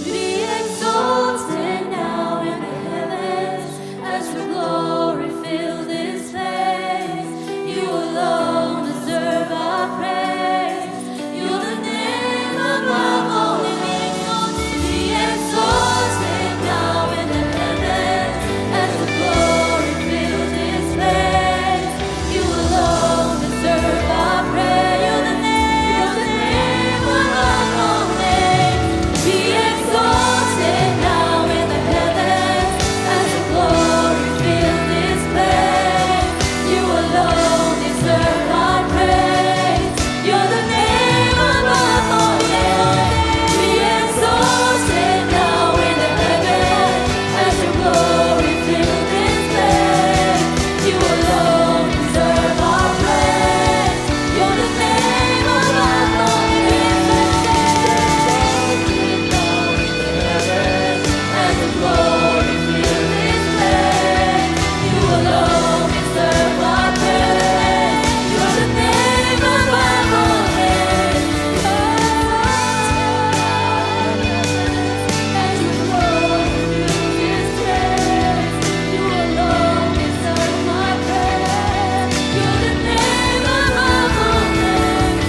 Be exalted now in the heavens as your glory fills this place. You alone deserve our praise. You're the name above all names. Be exalted now in the heavens as your glory fills this place. You alone deserve our praise. You're the name above all names. Be exalted now in the heavens as your glory fills this place. You alone deserve our praise. You're the name above all names. Be exalted now in the heavens as your glory fills this place. You alone deserve our praise. You're the name above all names. As the glory fills this place, you alone deserve our praise. You're the name above all names. As the glory fills this place, you alone deserve my praise. You're the name above all names.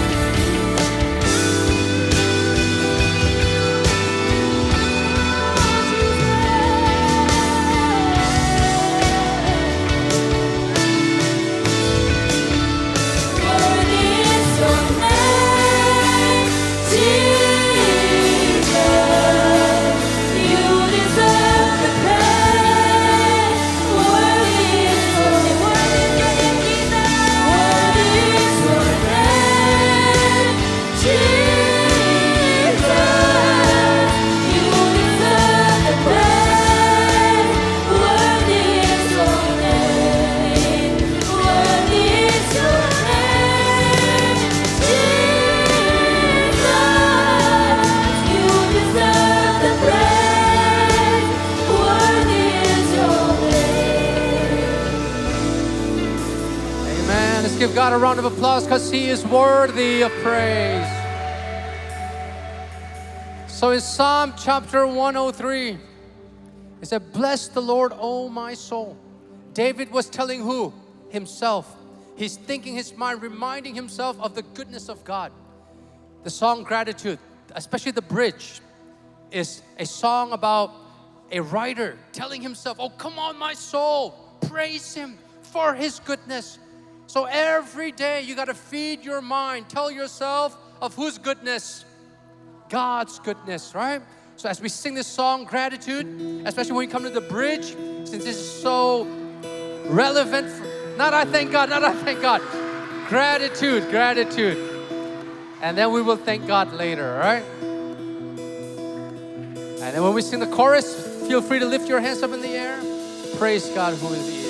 Worthy is your name, Jesus. You deserve the praise. Worthy is your name, Worthy is your name, Jesus. You deserve the praise. Worthy is your name. Worthy is your name, Jesus. You deserve the praise. Worthy is your name. Amen. Let's give God a round of applause because He is worthy of praise. So in Psalm chapter 103, it said, "Bless the Lord, O my soul." David was telling who? Himself. He's thinking his mind, reminding himself of the goodness of God. The song Gratitude, especially the bridge, is a song about a writer telling himself, "Oh, come on, my soul, praise Him for His goodness." So every day you got to feed your mind, tell yourself of whose goodness? God's goodness, right? So as we sing this song, Gratitude, especially when we come to the bridge, since this is so relevant, not I thank God, gratitude, gratitude. And then we will thank God later, all right? And then when we sing the chorus, feel free to lift your hands up in the air. Praise God who He is.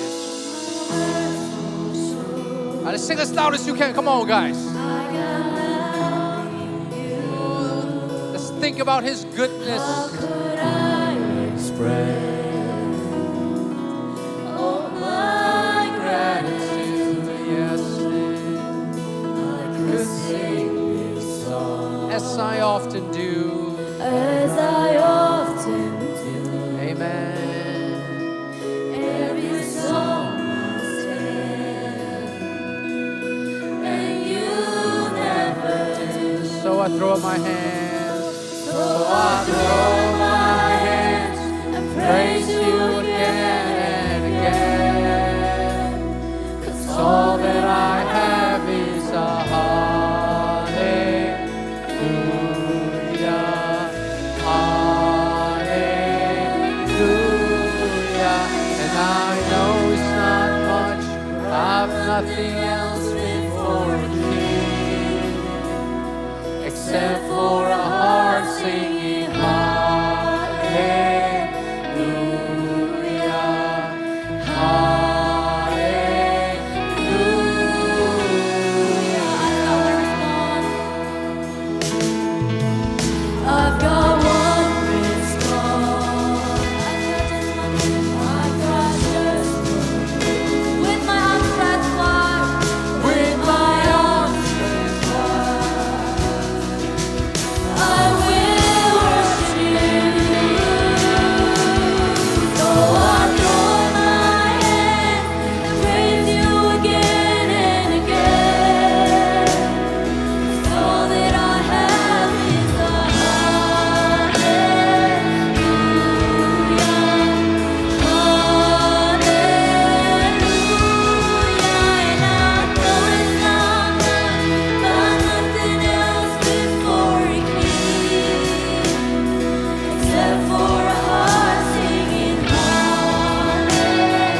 Let's sing as loud as you can. Come on, guys. Let's think about His goodness. Yes, as I often do. As I often do. Amen. Every song must end, and you never do. So I throw up my hands. So I throw my hands and praise you again and again. 'Cause all that I have is a hallelujah, hallelujah. And I know it's not much. I've nothing else before a king except for a heart singing hallelujah, hallelujah. I've got one response. I've got just one. With my arms stretched wide, with my arms stretched wide, I will worship you. So I throw my hands and praise you again and again. All that I have is a hallelujah, hallelujah. And I know it's not much, but nothing else before a king, except for a heart singing hallelujah.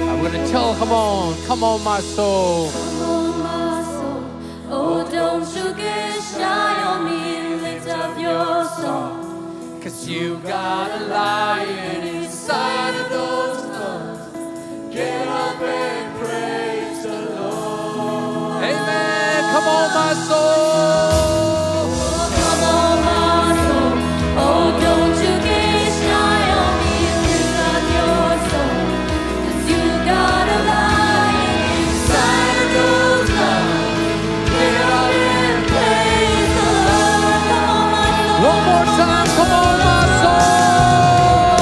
I'm gonna tell, come on, my soul. Come on, my soul. Oh, don't you get shy on me. Lift up your song. 'Cause you got a lion inside of those lungs. Get up and praise the Lord. Amen. Come on, my soul. Come on, my soul. Oh, don't you get shy on me. Lift up your song. 'Cause you got a lion inside of those lungs. Get up and praise the Lord. Come on, my soul. One more time. Come on, my soul.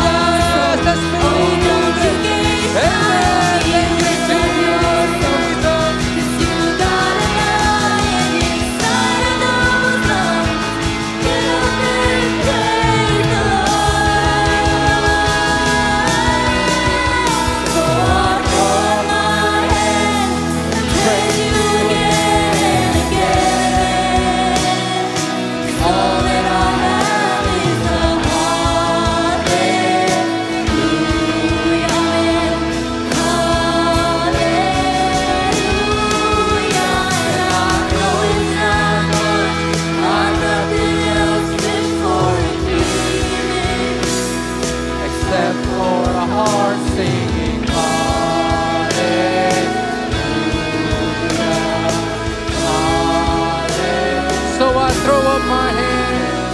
Yes, let's Oh, believe don't you it. get shy Amen. on me. Thank you, Lift up your song. Jesus. 'Cause you got a lion inside of those lungs. Get up and praise the Lord. So I throw my hands and praise you again and again. All that I have is a hallelujah, hallelujah. And I know it's not much, but nothing else before a king, Except for a heart singing hallelujah, hallelujah. So I throw up my hands.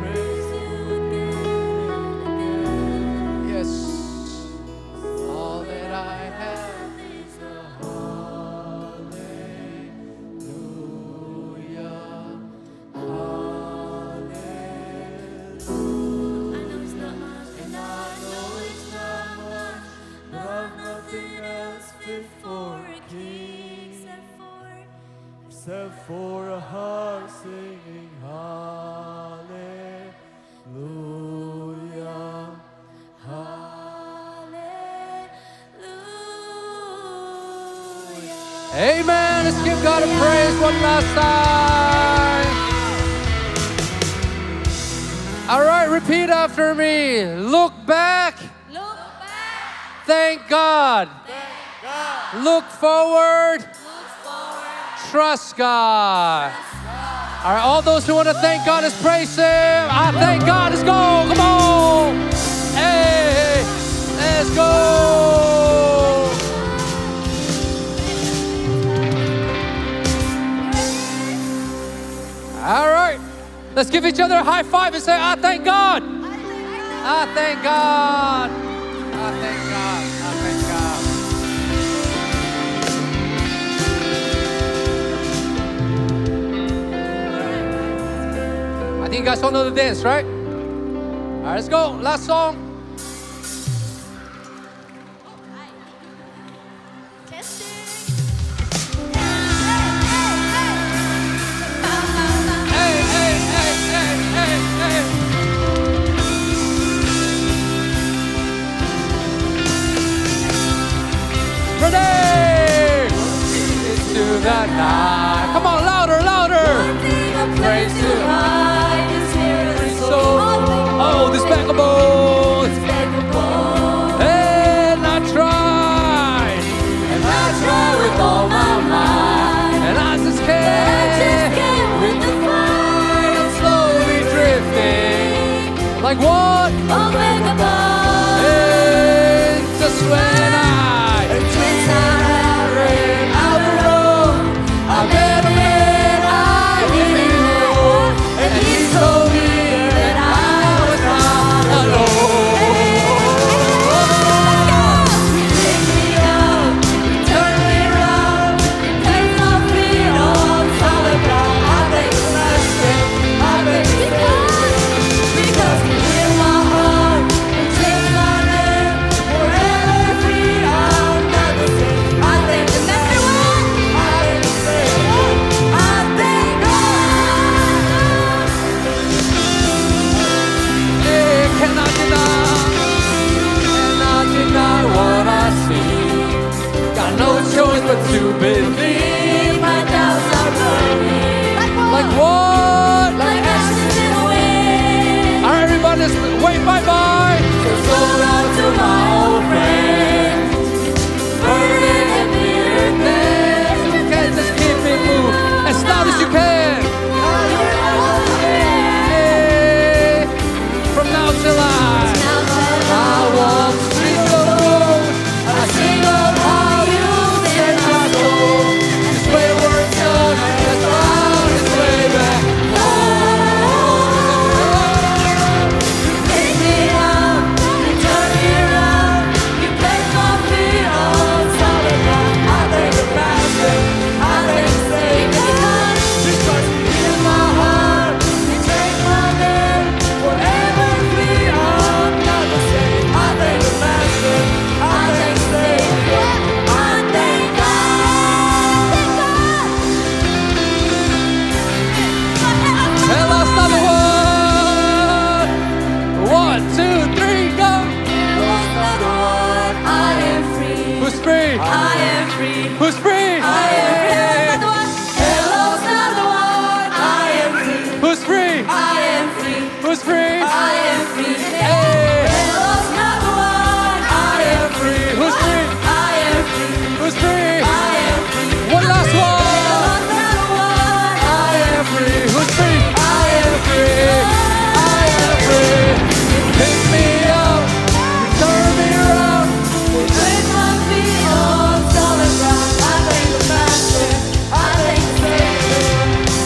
praise you again and again. Yes. All that I have Is a I know it's not much, and I know it's not much, but nothing else fit for a king except for a heart singing hallelujah. hallelujah. Amen. Let's give God a praise one last time. All right, repeat after me. Look back. Look back, Thank God. thank God. Look forward. Look forward, trust God. All right, all those who want to thank God, let's praise Him. I thank God. Let's go. Come on. Hey, let's go. All right, let's give each other a high five and say, I thank God. I thank God. I thank God. I thank God. I think you guys all know the dance, right? All right, let's go. Last song. Hey, hey, hey, hey, hey, hey. Ready? Into the night. Come on, louder, louder. Praise to so, oh, this backbone. And I tried with all my might, and I just can't with the fight. I'm slowly drifting, like what? And just when I ran out the road, I met a man I didn't know, and he told me that I was not alone. You pick me up, you turn me around, you place my feet on solid ground. I thank the Master, I thank the Savior, because you hear my heart and change my name. Forever free, I'm not the same. I thank the Master, I thank the Savior, I thank God. Hey, cannot deny what I see. Got no choice but to believe. My doubts are burning. Like what? Like ashes in the wind. All right, everybody, let's wave bye-bye. So long to my old friend. Burning and bitterness. You can just keep it moving as loud as you can. Hey, from now till I walk streets of gold. I sing of how you set my soul. This wayward son has found his way back home. You pick me up, you turn me around, you place my feet on solid ground. I thank the Master, I thank the Savior, because you hear my heart, you take my name. Forever free, I'm not the same. I thank the Master, I thank the Savior, I thank God. Hey, last another one. 1, 2, 3, go. Lost another one. I am free. Who's free? I am free. Who's free? I am free. Hello's another one. I am free. Who's free? I am free. Who's free? I am free. Hey. Hello's another one. I am free. Who's free? I am free. Who's free? I am free. One last one. Hello's another one. I am free. Who's free? I am free. I am free. You pick me up, you turn me around, you place my feet on solid ground. I thank the Master, I thank the Savior,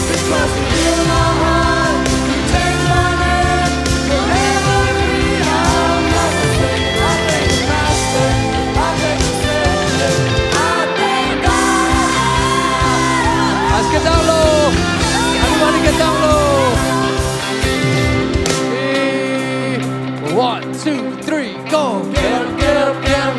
because you heal my heart, you take my name. Forever free, I'm not the same. I thank the Master, I thank the Savior, I thank God. Let's get down low. Everybody get down low. 1, 2, 3, go. Get up, get up, get up.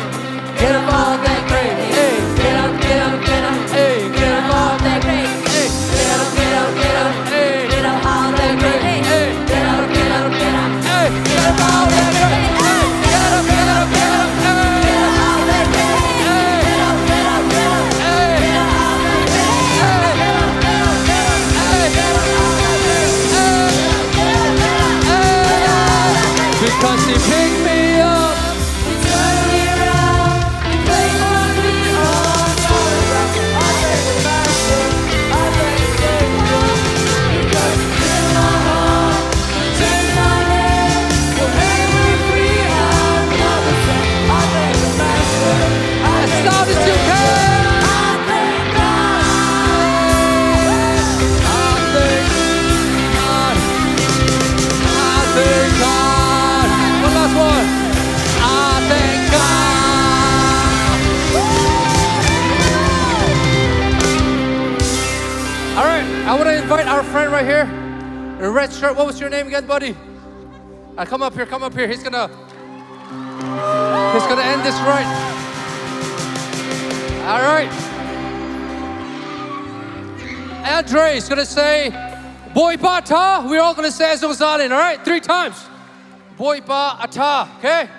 Get up off that grave. Hey, get up, get up, get up. Hey, get up off that grave. Hey, get up, get up, get up. Hey, get up off that grave. Hey, get up, get up, get up. Hey, get up off that grave. Hey, get up, get up, get up. Hey, get up off that grave. Hey, get up, get up, get up. Hey, get up off that grave. Hey, get up, get up, get up. Hey, get up off that grave. Hey, get up, get up, get up. Hey, because he picked me I want to invite our friend right here, the red shirt. What was your name again, buddy? Come up here, come up here. He's gonna end this right. All right. Andre is gonna say, Boy ba ta. We're all gonna say Azung Salin, all right? 3 times. Boy ba ata, okay?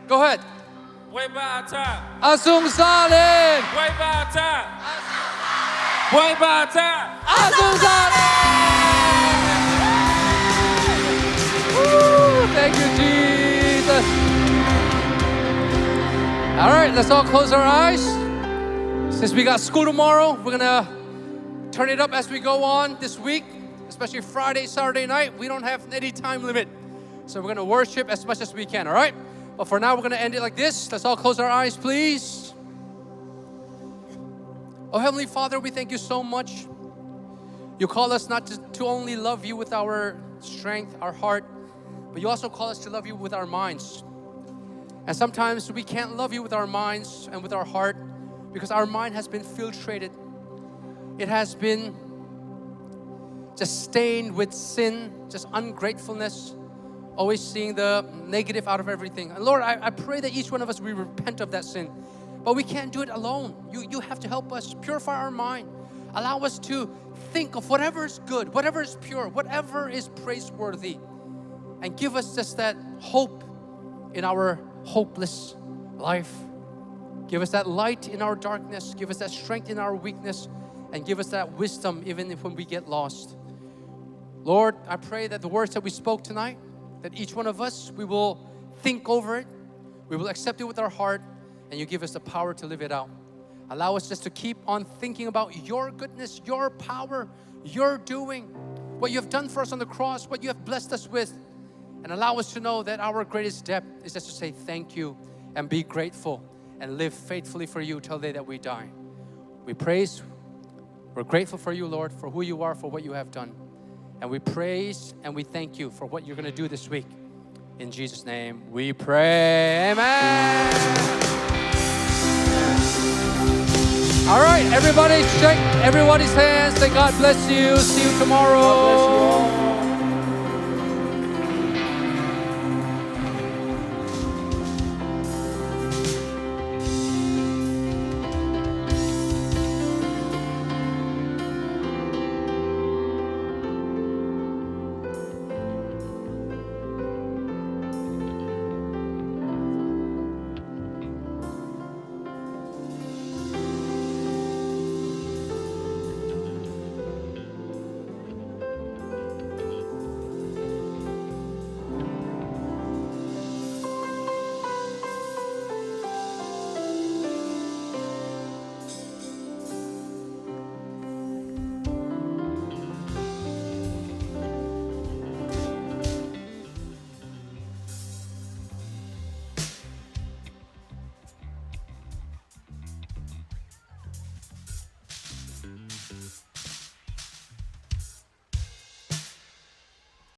Go ahead. Boy ba ata. Azung Salin. Boy ba ata. Boy ba ata. Azung Salin. Woo, thank you, Jesus. All right, let's all close our eyes. Since we got school tomorrow, we're gonna turn it up as we go on this week, especially Friday, Saturday night. We don't have any time limit. So we're gonna worship as much as we can, all right? But for now, we're gonna end it like this. Let's all close our eyes, please. Oh, Heavenly Father, we thank you so much. You call us not to only love you with our strength, our heart, but you also call us to love you with our minds. And sometimes we can't love you with our minds and with our heart because our mind has been filtrated. It has been just stained with sin, just ungratefulness, always seeing the negative out of everything. And Lord, I pray that each one of us, we repent of that sin. But we can't do it alone. You have to help us purify our mind. Allow us to think of whatever is good, whatever is pure, whatever is praiseworthy. And give us just that hope in our hopeless life. Give us that light in our darkness. Give us that strength in our weakness. And give us that wisdom even when we get lost. Lord, I pray that the words that we spoke tonight, that each one of us, we will think over it. We will accept it with our heart. And you give us the power to live it out. Allow us just to keep on thinking about your goodness, your power, your doing, what you have done for us on the cross, what you have blessed us with. And allow us to know that our greatest debt is just to say thank you and be grateful and live faithfully for you till the day that we die. We praise, we're grateful for you, Lord, for who you are, for what you have done. And we praise and we thank you for what you're going to do this week. In Jesus' name we pray. Amen. All right, everybody, shake everybody's hands. Say God bless you. See you tomorrow. God bless you all.